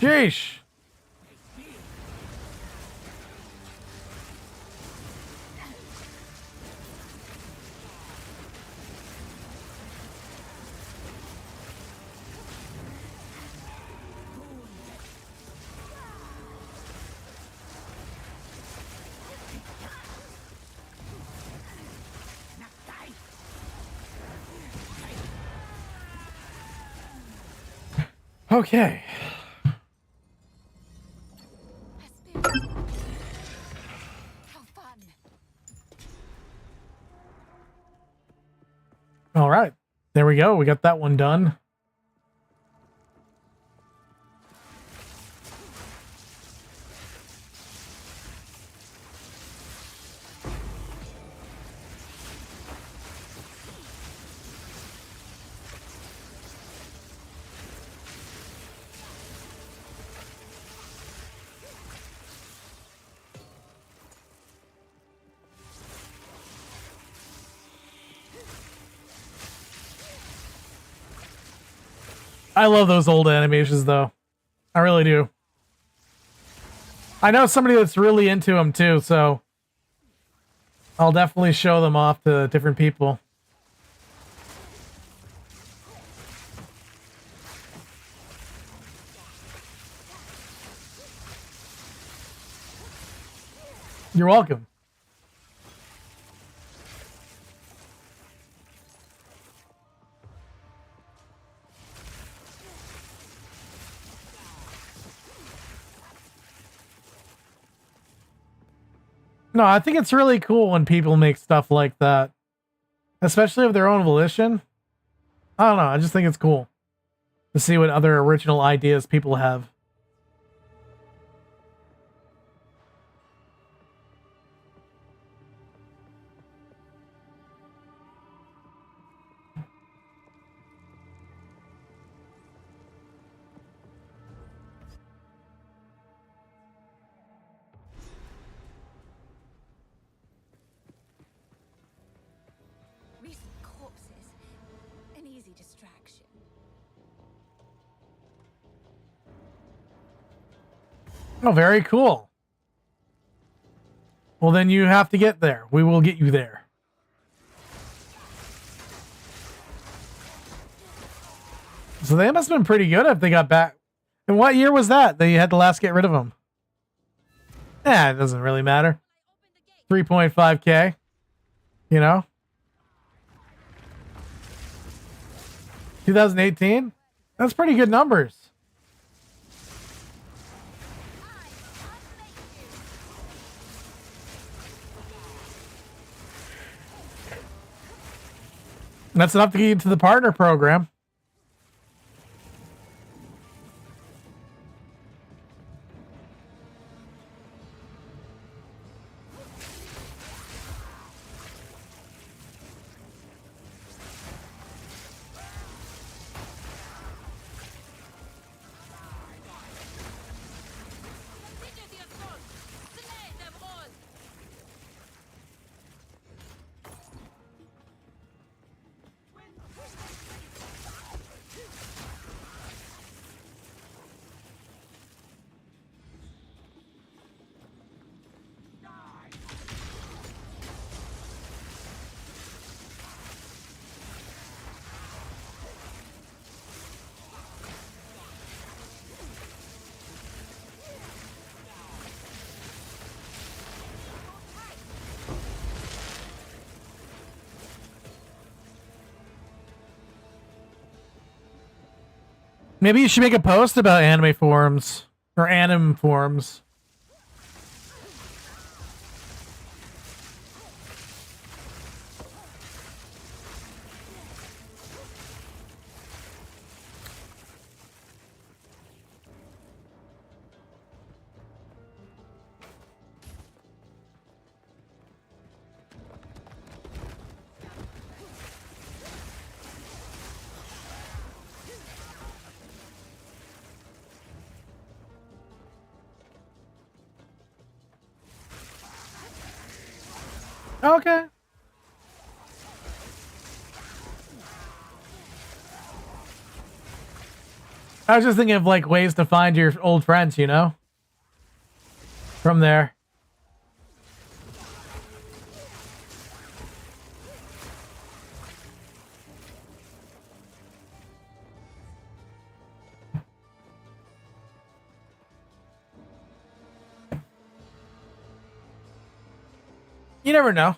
Hey.
Sheesh. Okay.
How fun!
All right. There we go. We got that one done. I love those old animations, though. I really do. I know somebody that's really into them, too, so I'll definitely show them off to different people. You're welcome. No, I think it's really cool when people make stuff like that, especially of their own volition. I don't know. I just think it's cool to see what other original ideas people have. Oh, very cool. Well, then you have to get there. We will get you there. So they must have been pretty good if they got back. And what year was that? They had to last get rid of them. Yeah, it doesn't really matter. 3.5K. You know? 2018? That's pretty good numbers. That's enough to get into the partner program. Maybe you should make a post about anime forums or anime forums. Okay. I was just thinking of like ways to find your old friends, you know? From there. You never know.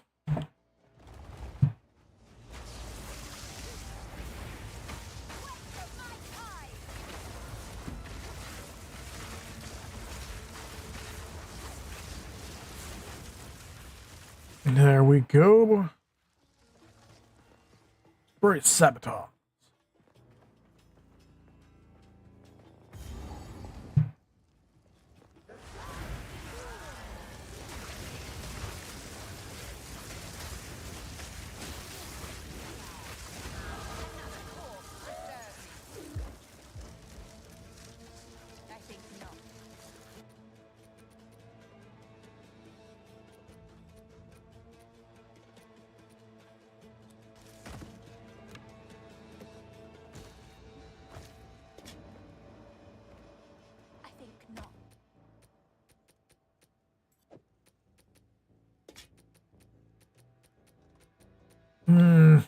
There we go. Very sabotage.
I think not. I think not.
Hmm.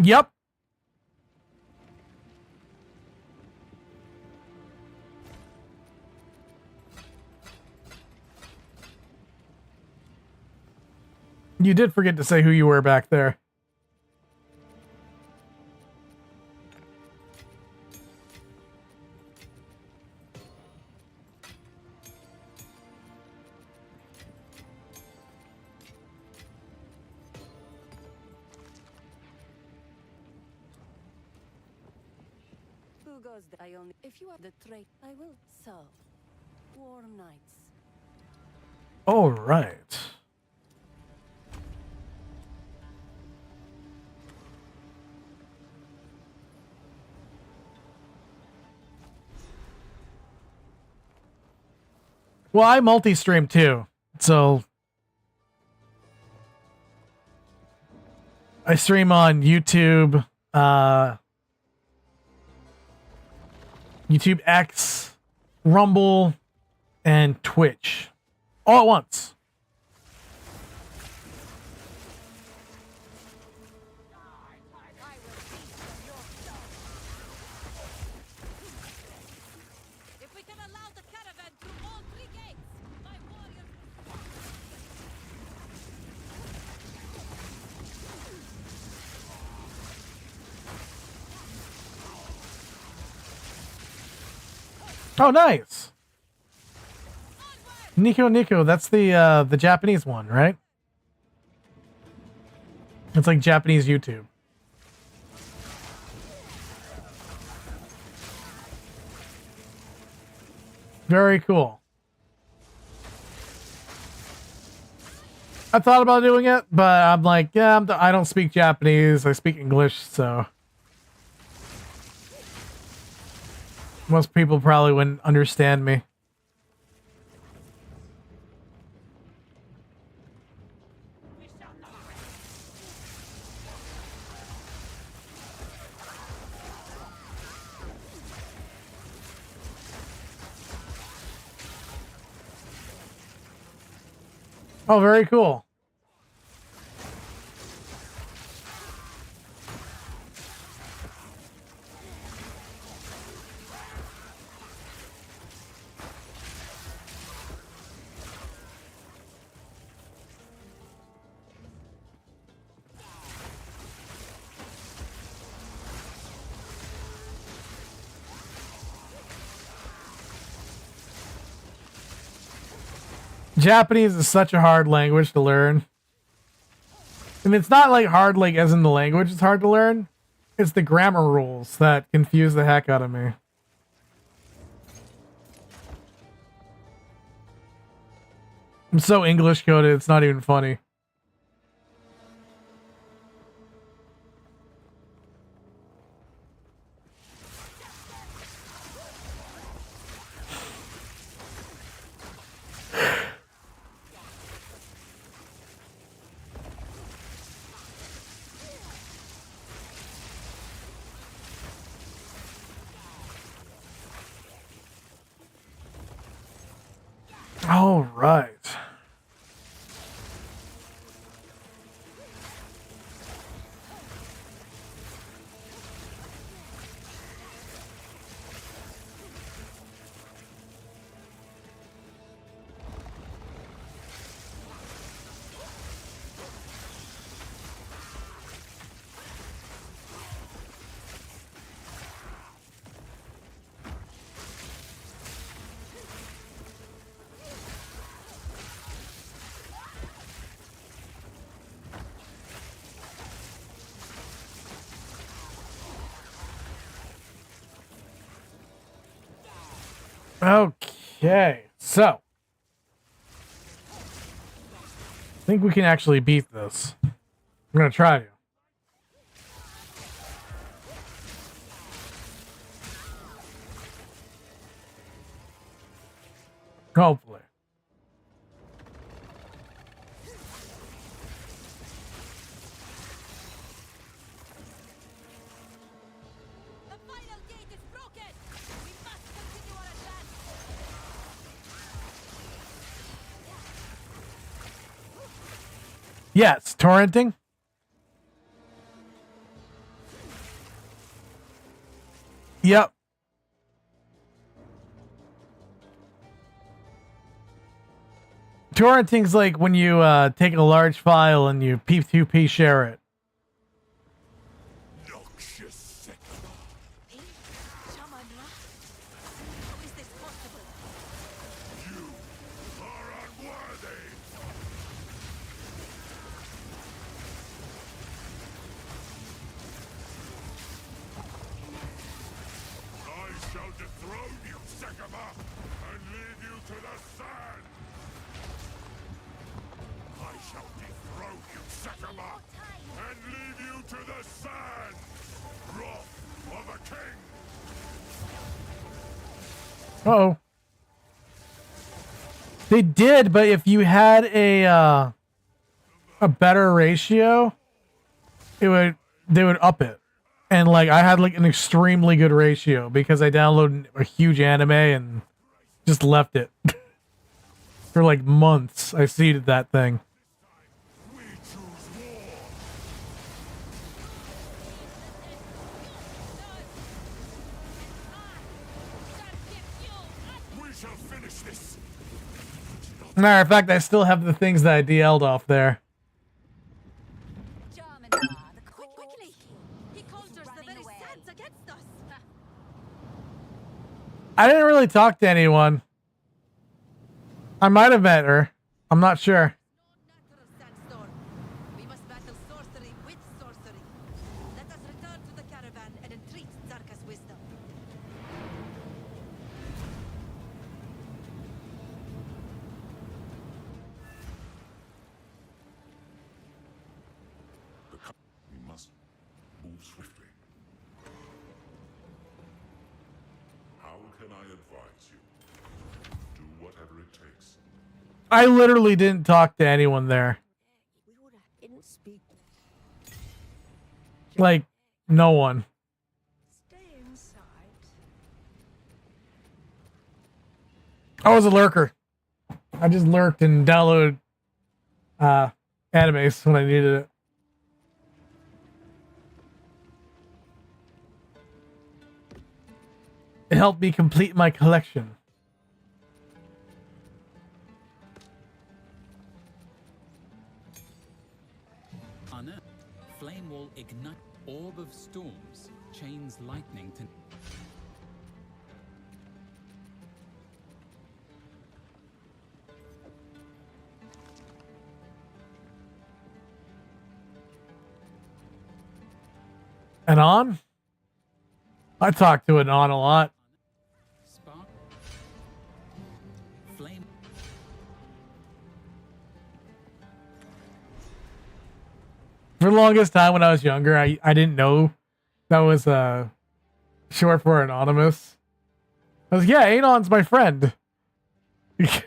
Yep. You did forget to say who you were back there.
Who goes there? I only. If you are the trait, I will. So, warm nights.
All right. Well, I multi-stream too, so I stream on YouTube, YouTube X, Rumble, and Twitch, all at once.
If we can allow the caravan through all three gates, my warriors.
Oh, nice. Nico, that's the Japanese one, right? It's like Japanese YouTube. Very cool. I thought about doing it, but I'm like, yeah, I don't speak Japanese. I speak English, so most people probably wouldn't understand me. Oh, very cool. Japanese is such a hard language to learn. And it's not like hard like as in the language it's hard to learn. It's the grammar rules that confuse the heck out of me. I'm so English coded, it's not even funny. All right. Okay, so I think we can actually beat this. I'm gonna try to. Hopefully.
The final gate is broken. We must continue our advance.
Yes, torrenting. Yep. Torrenting's like when you take a large file and you P2P share it.
Noxious sick.
Shaman Ra? How is this possible?
You are unworthy.
Uh-oh. They did, but if you had a better ratio, they would up it. And like I had like an extremely good ratio because I downloaded a huge anime and just left it for like months. I seeded that thing.
We choose war. We shall finish this.
Matter of fact, I still have the things that I DL'd off there.
Quickly!
He conjures the
running
very
away.
sands against us.
I didn't really talk to anyone. I might have met her. I'm not sure.
Natural sandstorm. We must battle sorcery with sorcery. Let us return to the caravan and entreat Zarka's wisdom.
We must move swiftly. How can I advise you? Do whatever it takes.
I literally didn't talk to anyone there.
Didn't speak.
Like, no one.
Stay inside.
I was a lurker. I just lurked and downloaded animes when I needed it. It helped me complete my collection.
Unearth. Flame wall ignite. Orb of storms. Chains lightning to.
Anon? I talked to Anon a lot.
Spark. Flame.
For the longest time when I was younger, I didn't know that was short for anonymous. I was, yeah, Anon's my friend.
Quickly.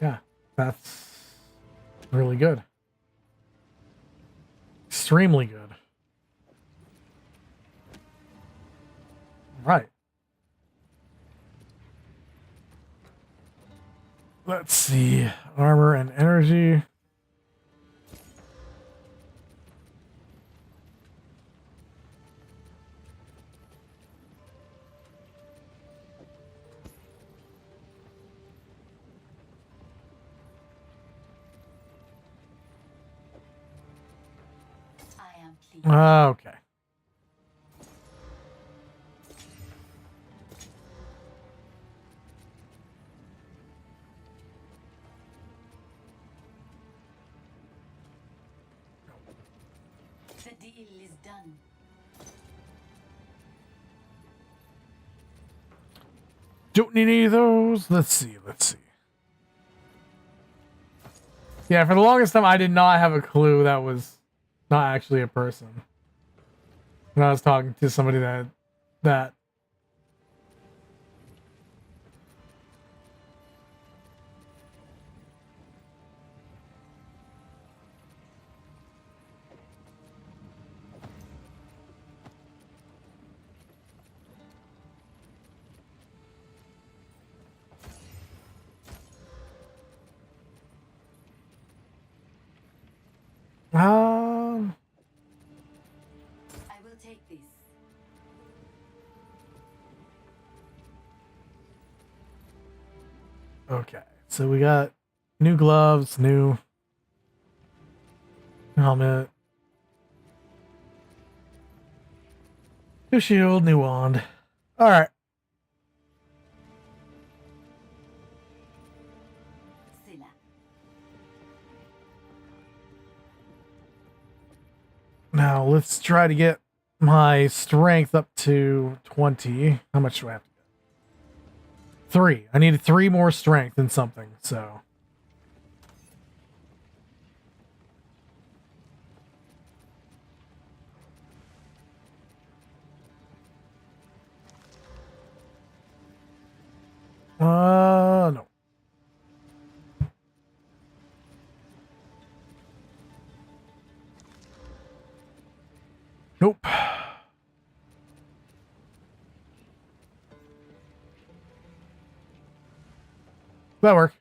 Yeah, that's really good. Extremely good. Right. Let's see. Armor and energy.
I am pleased.
Okay.
The deal is done.
Don't need any of those. Let's see. Let's see. Yeah, for the longest time, I did not have a clue that was not actually a person. When I was talking to somebody that
I will take this.
okay. So we got new gloves, new helmet, new shield, new wand. All right.
Silla.
Now let's try to get my strength up to 20. How much do I have to get? 3. I needed 3 more strength in something, so. No. Nope. That work.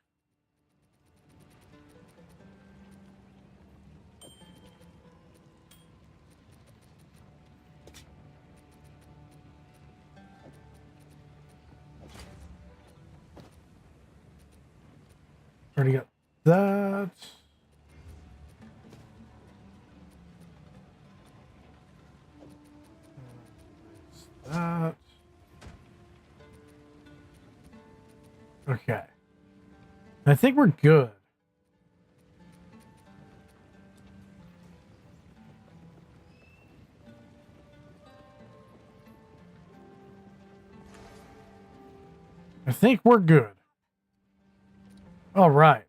Already got that. That. Okay. I think we're good. I think we're good. All right.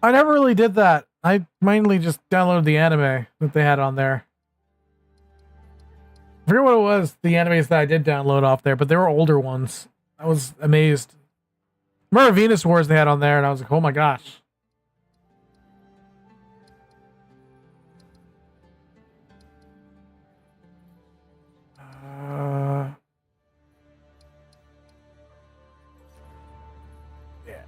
I never really did that. I mainly just downloaded the anime that they had on there. I forget what it was, the animes that I did download off there, but they were older ones. I was amazed. Remember Venus Wars they had on there, and I was like, oh my gosh. Yeah.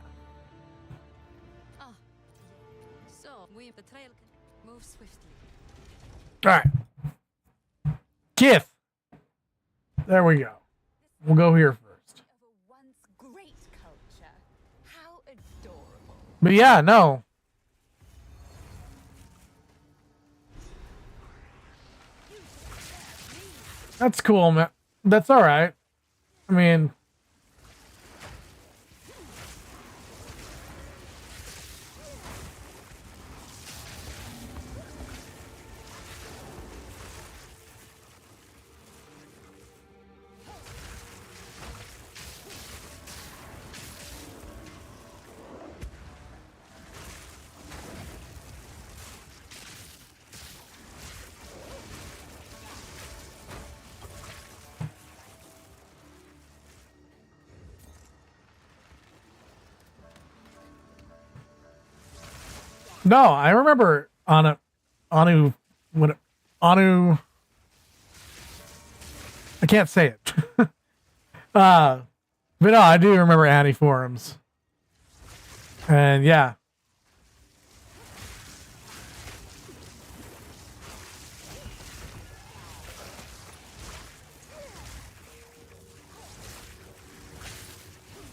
So, the trail can move swiftly.
All right. Kith. There we go. We'll go here first.
Of a once great culture. How adorable.
But yeah, no. That's cool, man. That's all right. I mean, no, I remember Anu, when Anu, I can't say it. But no, I do remember Annie forums. And yeah.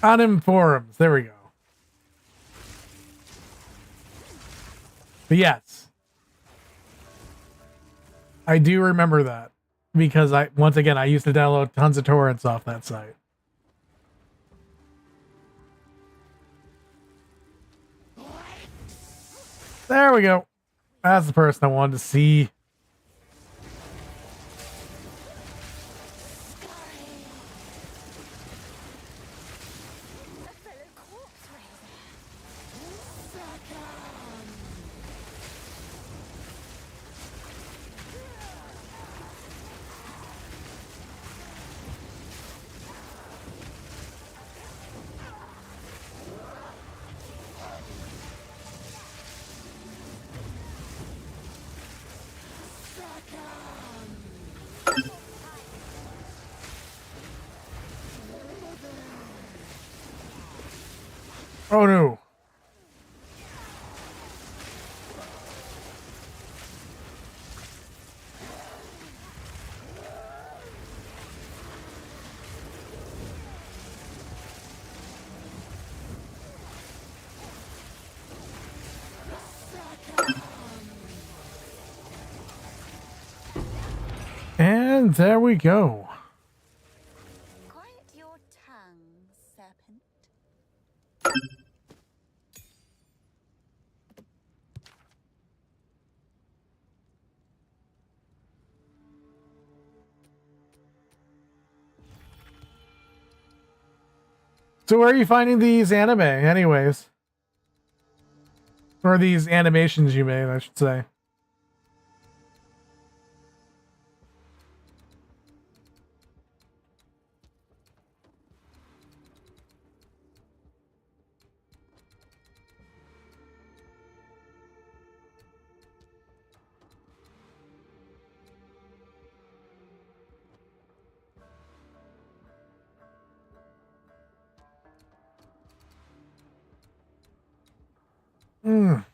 Anim forums, there we go. But yes, I do remember that because once again, I used to download tons of torrents off that site. There we go. That's the person I wanted to see.
A fellow corpse raiser.
Oh no. And there we go.
Quiet your tongue, serpent.
So where are you finding these anime anyways? Or these animations you made, I should say. Mm.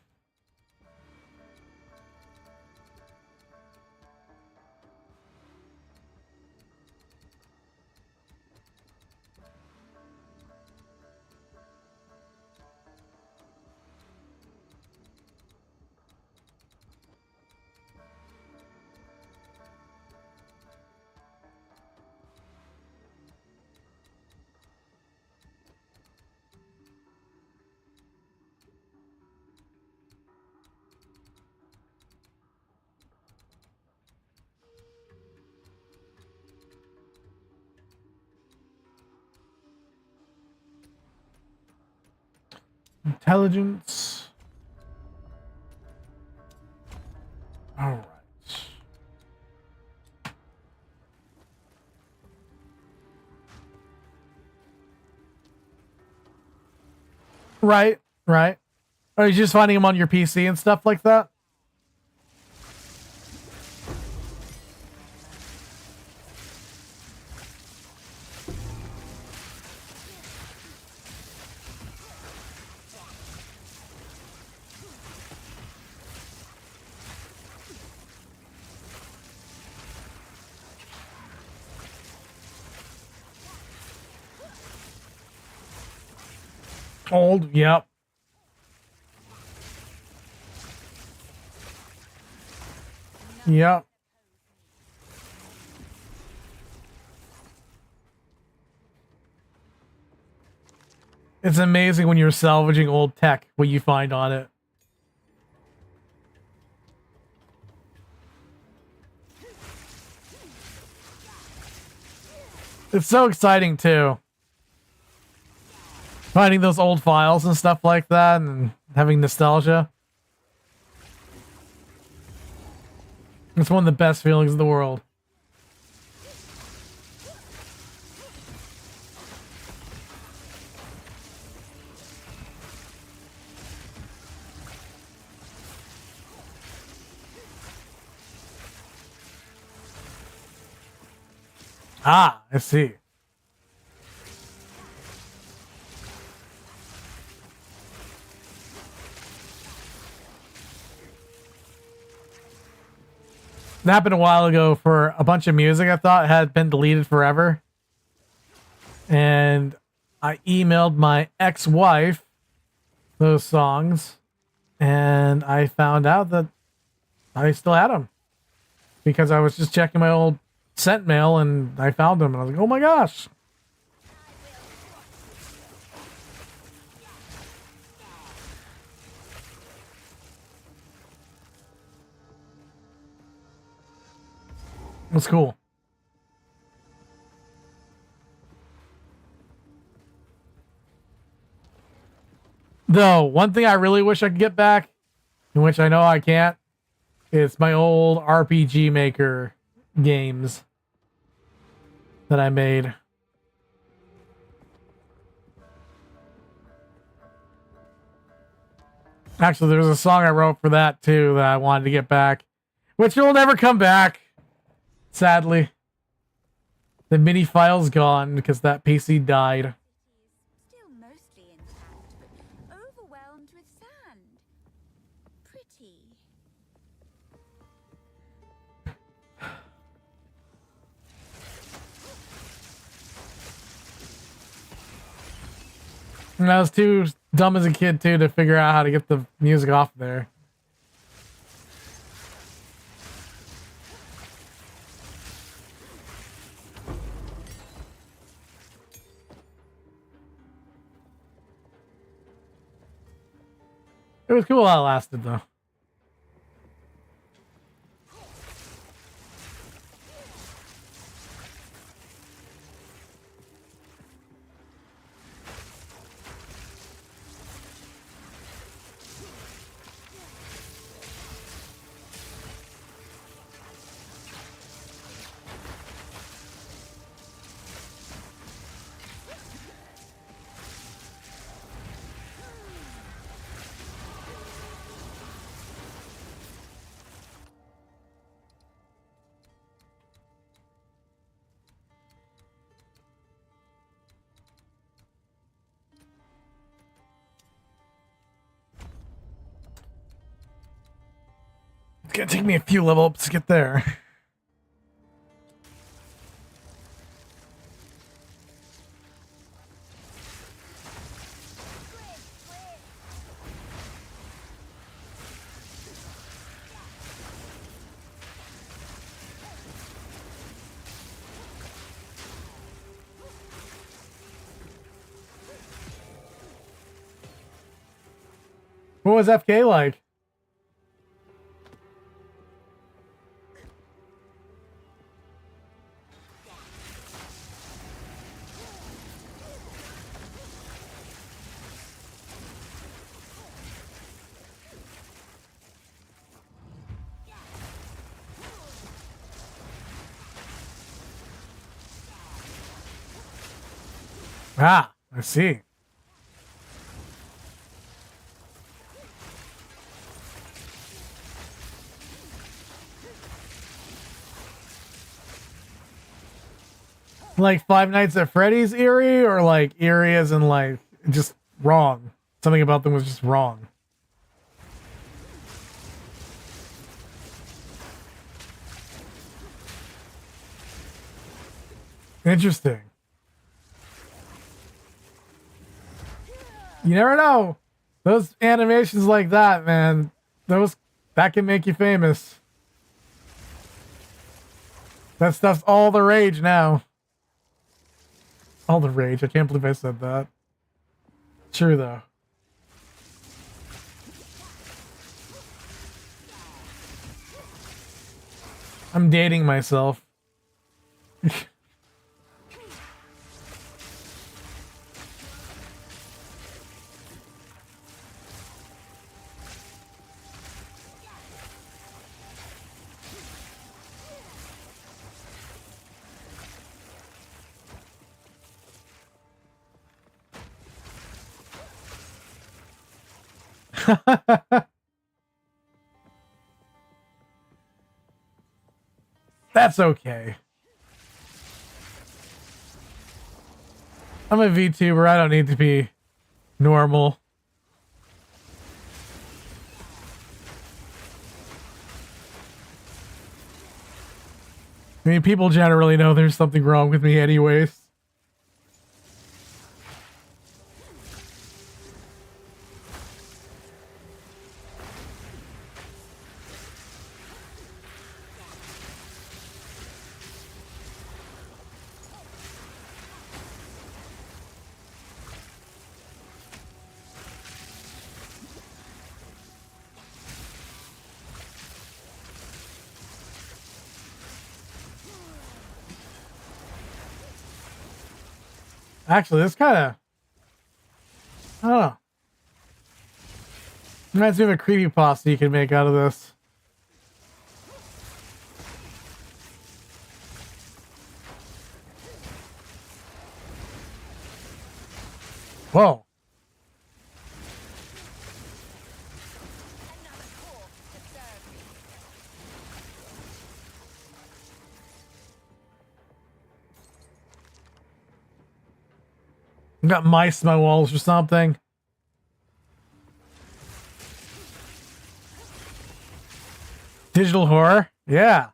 Intelligence. All right. Right, right. Are you just finding them on your PC and stuff like that? Old, yep. Yep. It's amazing when you're salvaging old tech what you find on it. It's so exciting too. Finding those old files and stuff like that and having nostalgia. It's one of the best feelings in the world. Ah, I see. It happened a while ago for a bunch of music I thought had been deleted forever. And I emailed my ex-wife those songs, and I found out that I still had them. Because I was just checking my old sent mail and I found them and I was like, oh my gosh. That's cool. Though, one thing I really wish I could get back, in which I know I can't, is my old RPG Maker games that I made. Actually, there's a song I wrote for that too that I wanted to get back, which will never come back. Sadly, the MIDI file's gone because that PC died.
Still mostly intact, but overwhelmed with sand. Pretty.
And I was too dumb as a kid too to figure out how to get the music off there. It was cool while it lasted, though. It's gonna take me a few level ups to get there. What was FK like? Ah, I see. Like Five Nights at Freddy's eerie, or like eerie as in like just wrong? Something about them was just wrong. Interesting. You never know. Those animations like that, man, that can make you famous. That stuff's all the rage now. All the rage. I can't believe I said that. True, though. I'm dating myself. That's okay. I'm a VTuber. I don't need to be normal. I mean, people generally know there's something wrong with me anyways. Actually, this kind of, I don't know. Reminds me of a creepypasta you can make out of this. Whoa. Got mice in my walls or something. Digital horror? Yeah.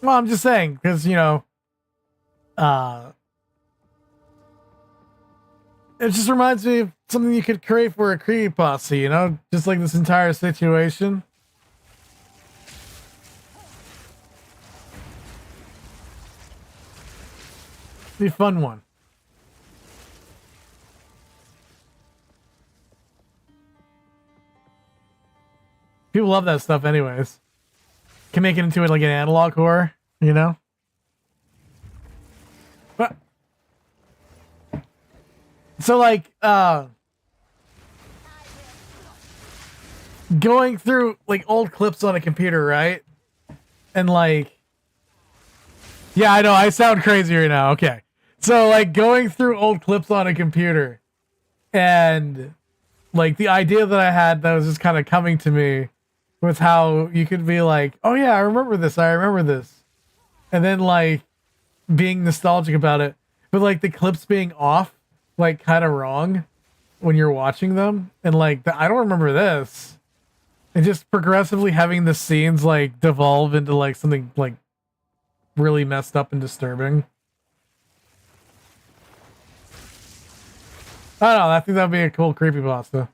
Well, I'm just saying, because, you know, it just reminds me of something you could create for a creepypasta, you know? Just like this entire situation. Be a fun one. People love that stuff anyways. Can make it into like an analog horror, you know? But so like going through like old clips on a computer, right? And like, yeah, I know I sound crazy right now. Okay. So like going through old clips on a computer and like the idea that I had that was just kind of coming to me was how you could be like, oh yeah, I remember this. And then like being nostalgic about it, but like the clips being off, like kind of wrong when you're watching them. And like, I don't remember this. And just progressively having the scenes like devolve into like something like really messed up and disturbing. I don't know. I think that'd be a cool creepypasta.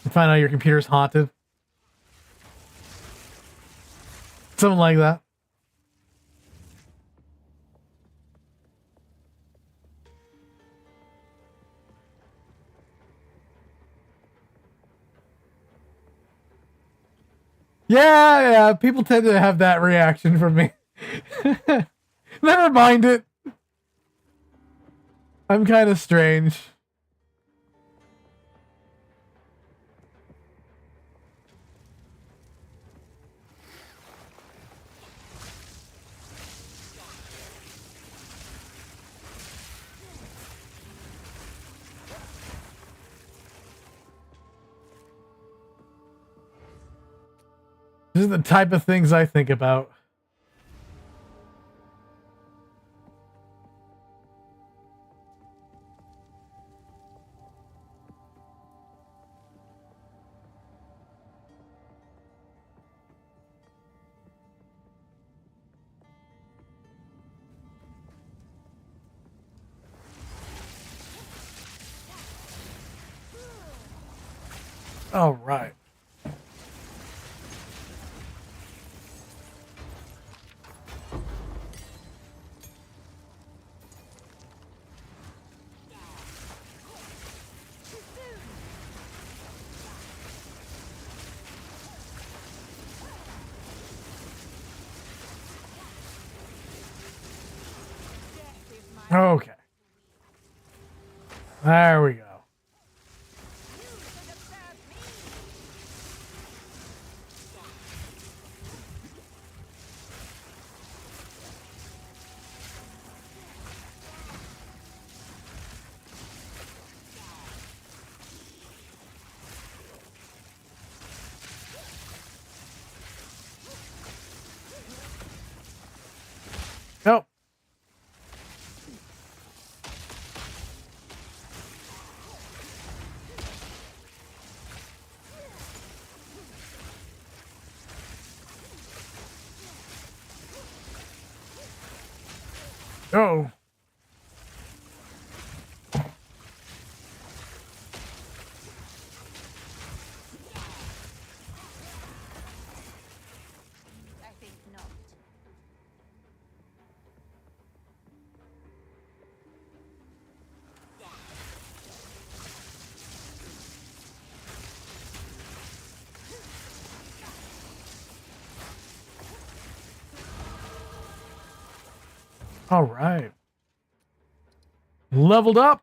You find out your computer's haunted. Something like that. Yeah, people tend to have that reaction from me. Never mind it. I'm kind of strange. This is the type of things I think about. All right. Okay. There we go. Nope. Oh.
I think not.
All right. Leveled up.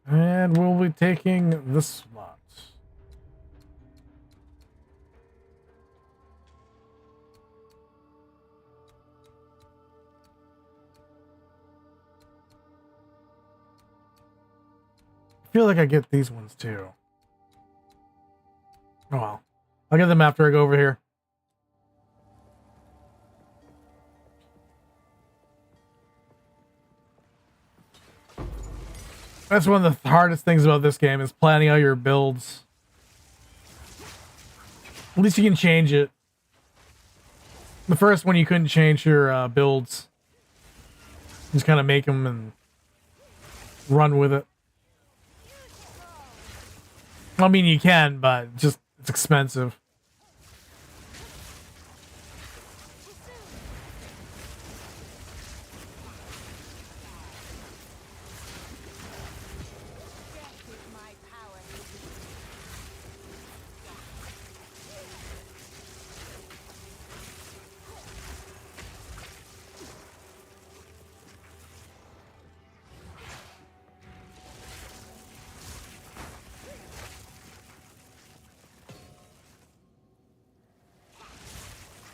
And we'll be taking the slot. I feel like I get these ones too. Oh well. I'll get them after I go over here. That's one of the hardest things about this game is planning out your builds. At least you can change it. The first one you couldn't change your builds. Just kind of make them and run with it. I mean, you can, but just it's expensive.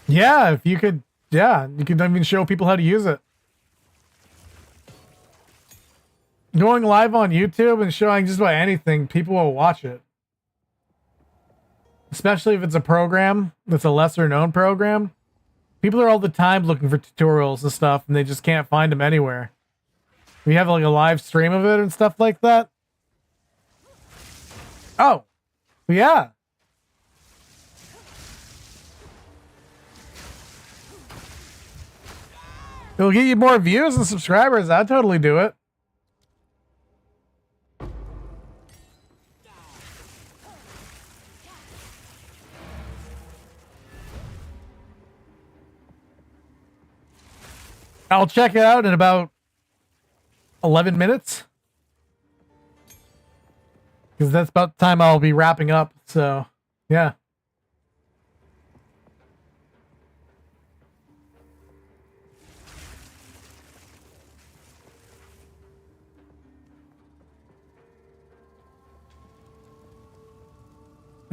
Yeah, if you could, yeah, you could even show people how to use it. Going live on YouTube and showing just about anything, people will watch it. Especially if it's a program that's a lesser known program. People are all the time looking for tutorials and stuff, and they just can't find them anywhere. We have like a live stream of it and stuff like that. Oh, yeah. It'll get you more views and subscribers. I'd totally do it. I'll check it out in about 11 minutes. Because that's about the time I'll be wrapping up. So, yeah.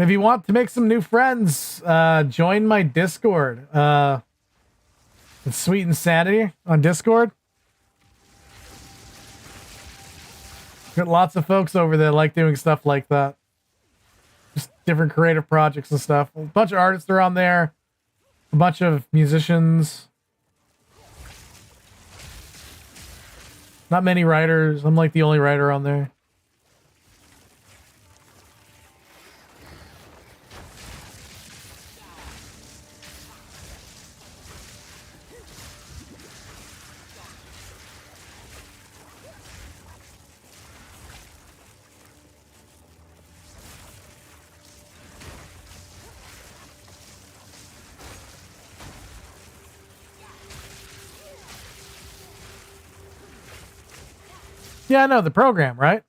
If you want to make some new friends, join my Discord. It's Sweet Insanity on Discord. Got lots of folks over there like doing stuff like that. Just different creative projects and stuff. A bunch of artists are on there. A bunch of musicians. Not many writers. I'm like the only writer on there. Yeah, I know the program, right?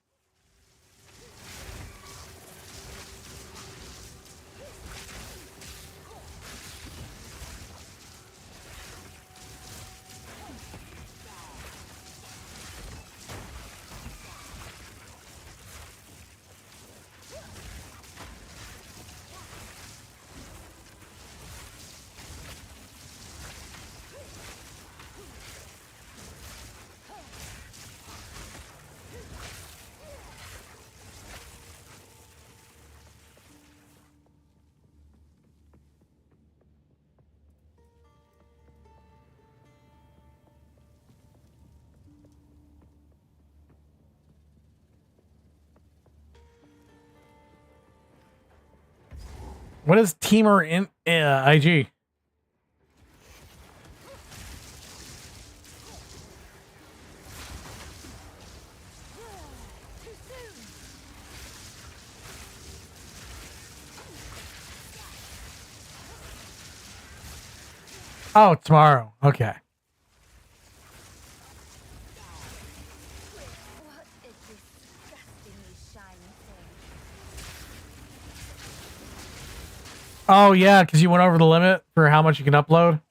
What is Teamer in IG? Oh, tomorrow. Okay.
What a disgustingly shiny thing.
Oh, yeah, because you went over the limit for how much you can upload.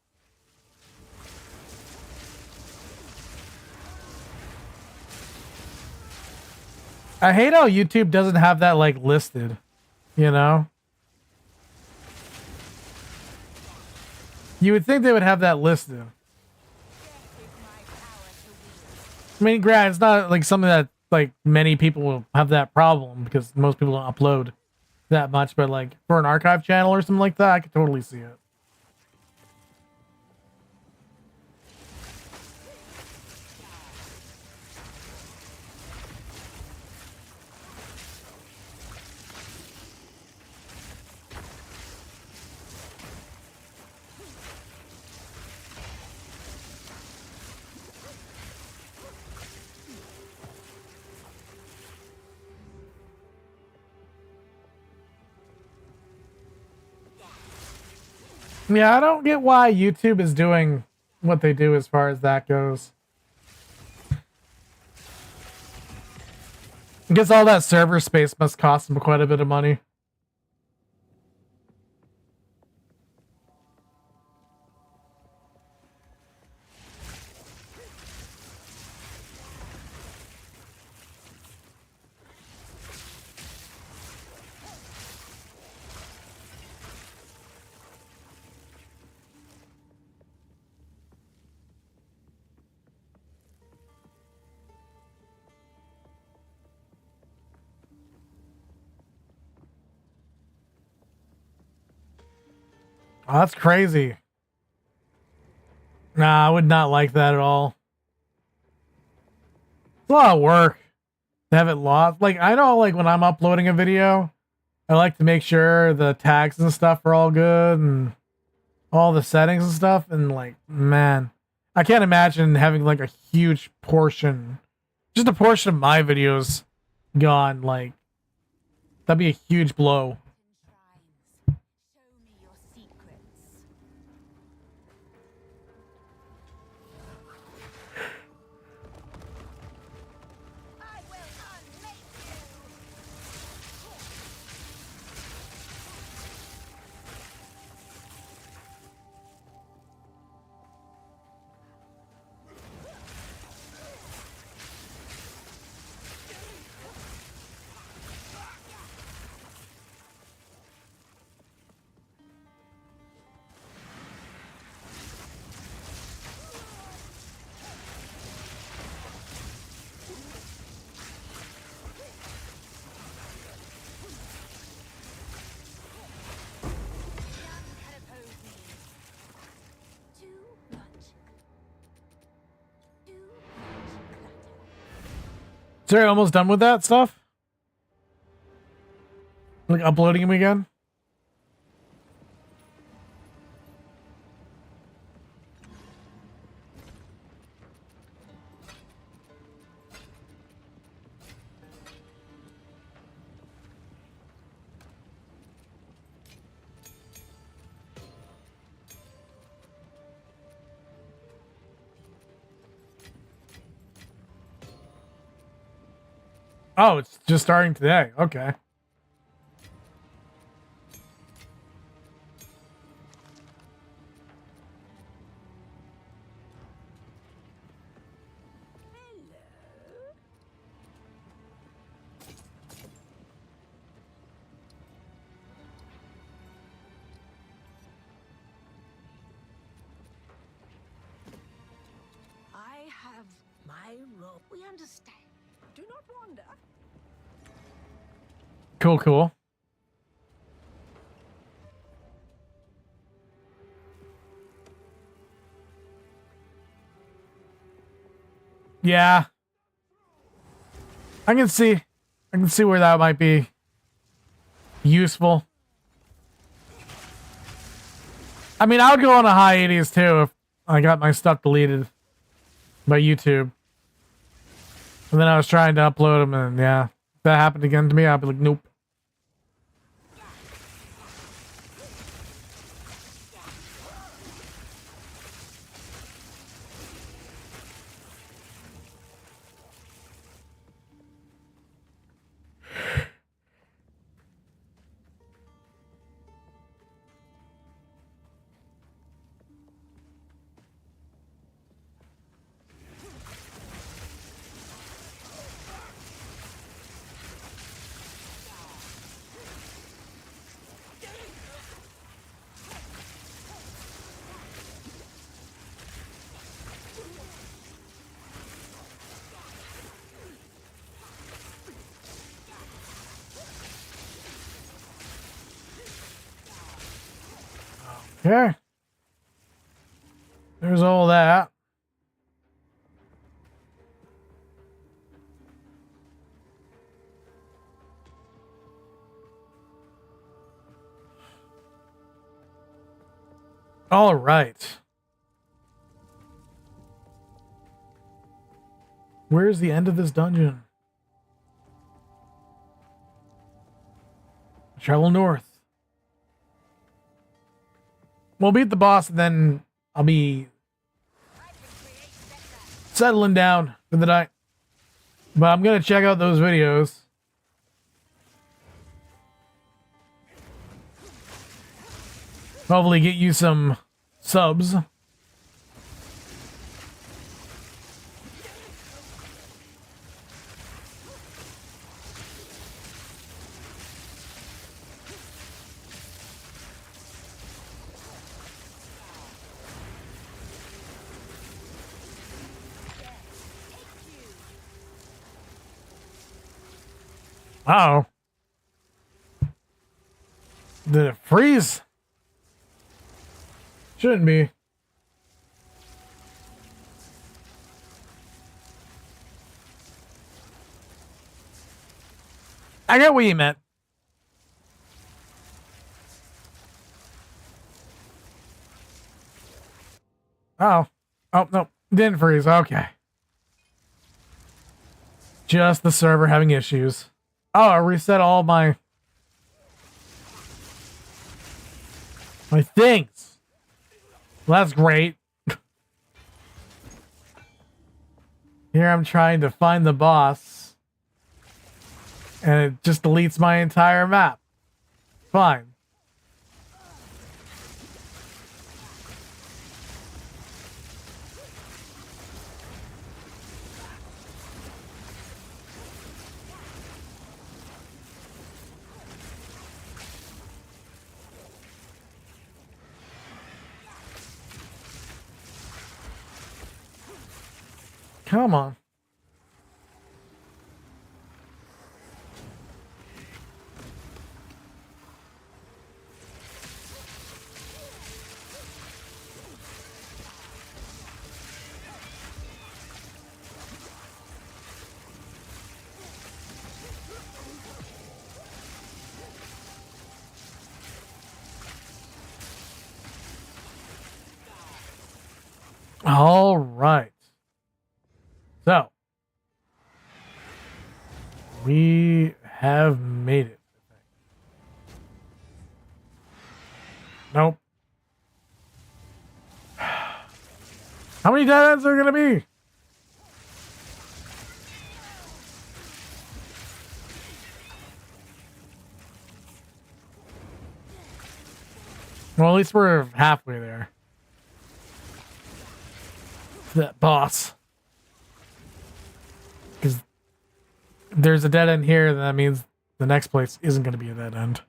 I hate how YouTube doesn't have that, like, listed, you know? You would think they would have that listed. I mean, granted, it's not, like, something that, like, many people will have that problem because most people don't upload that much, but, like, for an archive channel or something like that, I could totally see it. Yeah, I don't get why YouTube is doing what they do as far as that goes. I guess all that server space must cost them quite a bit of money. Oh, that's crazy. Nah, I would not like that at all. It's a lot of work to have it lost. Like, I know, like, when I'm uploading a video, I like to make sure the tags and stuff are all good and all the settings and stuff. And, like, man, I can't imagine having, like, a huge portion, just a portion of my videos gone. Like, that'd be a huge blow.
Shrines. Show me your secrets. I will unmake
So you're almost done with that stuff? Like uploading them again? Oh, it's just starting today. Okay.
I have my role. We understand. Do not wander.
Cool, cool. Yeah. I can see where that might be useful. I mean, I would go on a hiatus too if I got my stuff deleted by YouTube. And then I was trying to upload them, and yeah, if that happened again to me, I'd be like, nope. Okay. There's all that. All right. Where's the end of this dungeon? Travel north. we'll beat the boss, and then I'll be settling down for the night. But I'm gonna check out those videos. Hopefully get you some subs. Uh-oh. Did it freeze? Shouldn't be. I get what you meant. Oh. Oh, no. Didn't freeze. Okay. Just the server having issues. Oh, I reset all my things. Well, that's great. Here I'm trying to find the boss, and it just deletes my entire map. Fine. Come on. All right. So, we have made it. Nope. How many dead ends are going to be? Well, at least we're halfway there. That boss. Because there's a dead end here, that means the next place isn't going to be a dead end.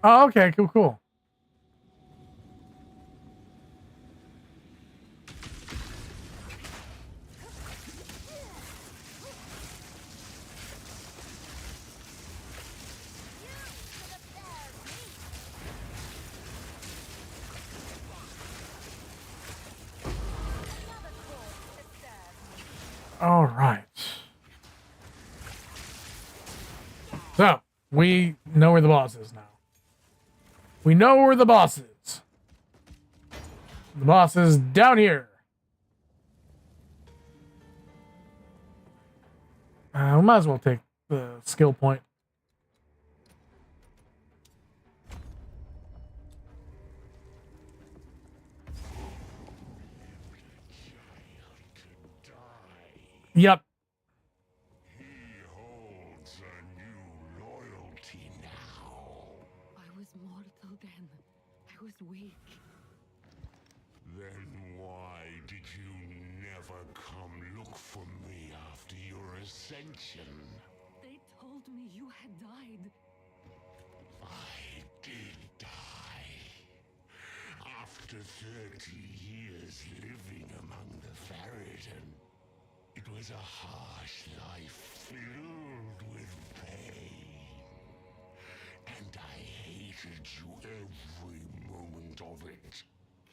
Oh, okay, cool. All right. So, we know where the boss is now. We know where the boss is. The boss is down here. We might as well take the skill point. Yep.
He holds a new loyalty now.
I was mortal then. I was weak.
Then why did you never come look for me after your ascension?
They told me you had died.
I did die. After 30 years living among the Farrington, it was a harsh life filled with pain. And I hated you every moment of it.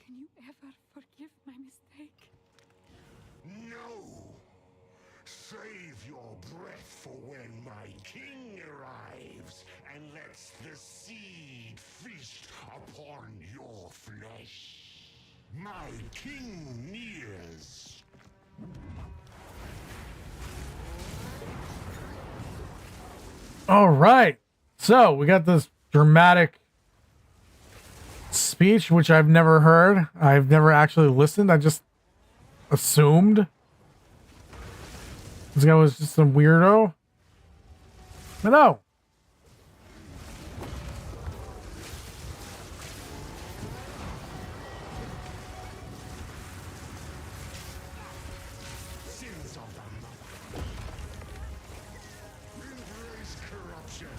Can you ever forgive my mistake?
No! Save your breath for when my king arrives and lets the seed feast upon your flesh. My king nears.
All right. So we got this dramatic speech, which I've never heard. I've never actually listened. I just assumed this guy was just some weirdo. But no.
Sins of the mother. Embrace corruption.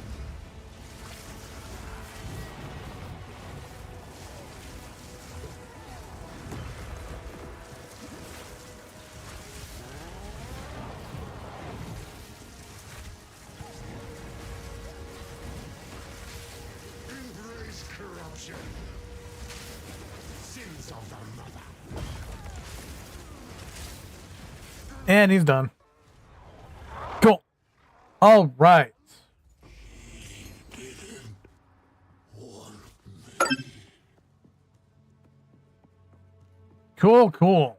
Embrace corruption. Sins of the mother.
And he's done. Cool. All right. Cool, cool.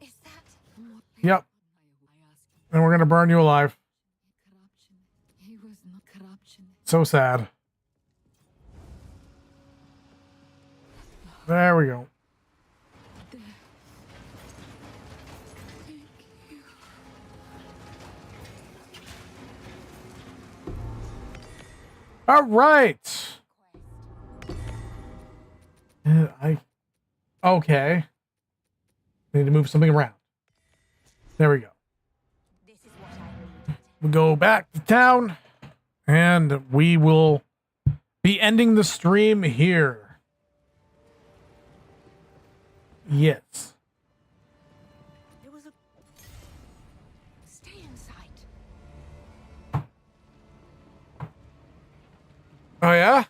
Is that
Yep. And we're going to burn you alive.
corruption? He was not corruption.
So sad. There we go. All right. Okay. Need to move something around. There we go.
This is what I needed.
We go back to town, and we will be ending the stream here. Yes.
There was a
Stay in sight.
Oh, yeah?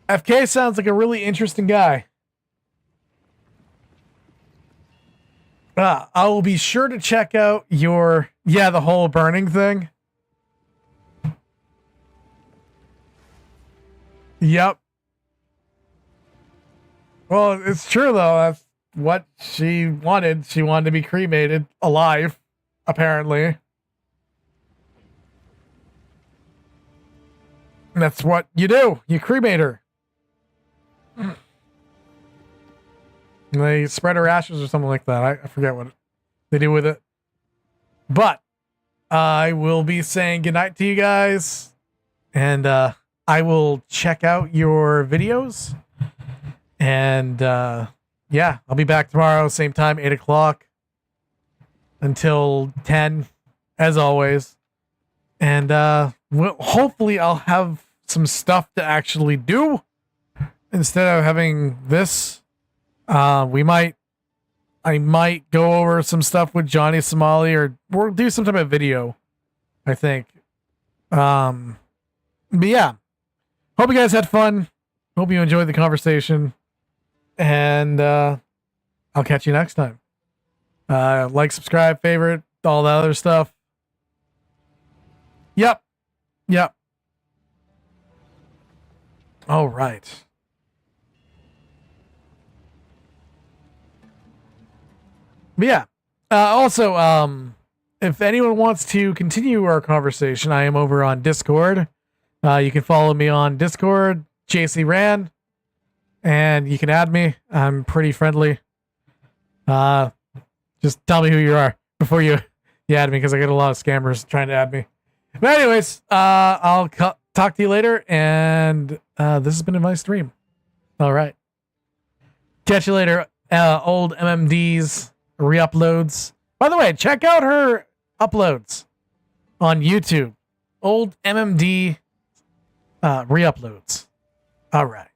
FK sounds like a really interesting guy. I will be sure to check out your, the whole burning thing. Yep. Well, it's true though. That's what she wanted. She wanted to be cremated alive, apparently. And that's what you do. You cremate her. And they spread her ashes or something like that. I forget what they do with it. But I will be saying goodnight to you guys. And I will check out your videos. And yeah, I'll be back tomorrow, same time, 8 o'clock. Until 10, as always. And hopefully I'll have some stuff to actually do. Instead of having this. I might go over some stuff with Johnny Somali, or we'll do some type of video, I think. But yeah, hope you guys had fun. Hope you enjoyed the conversation, and I'll catch you next time. Like, subscribe, favorite, all that other stuff. Yep. All right. But yeah. Also, if anyone wants to continue our conversation, I am over on Discord. You can follow me on Discord, Jayce Ran, and you can add me. I'm pretty friendly. Just tell me who you are before you add me, because I get a lot of scammers trying to add me. But anyways, I'll talk to you later, and this has been a nice stream. All right. Catch you later, old MMDs. Re-uploads. By the way, check out her uploads on YouTube. Old MMD re-uploads. All right.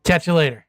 Catch you later.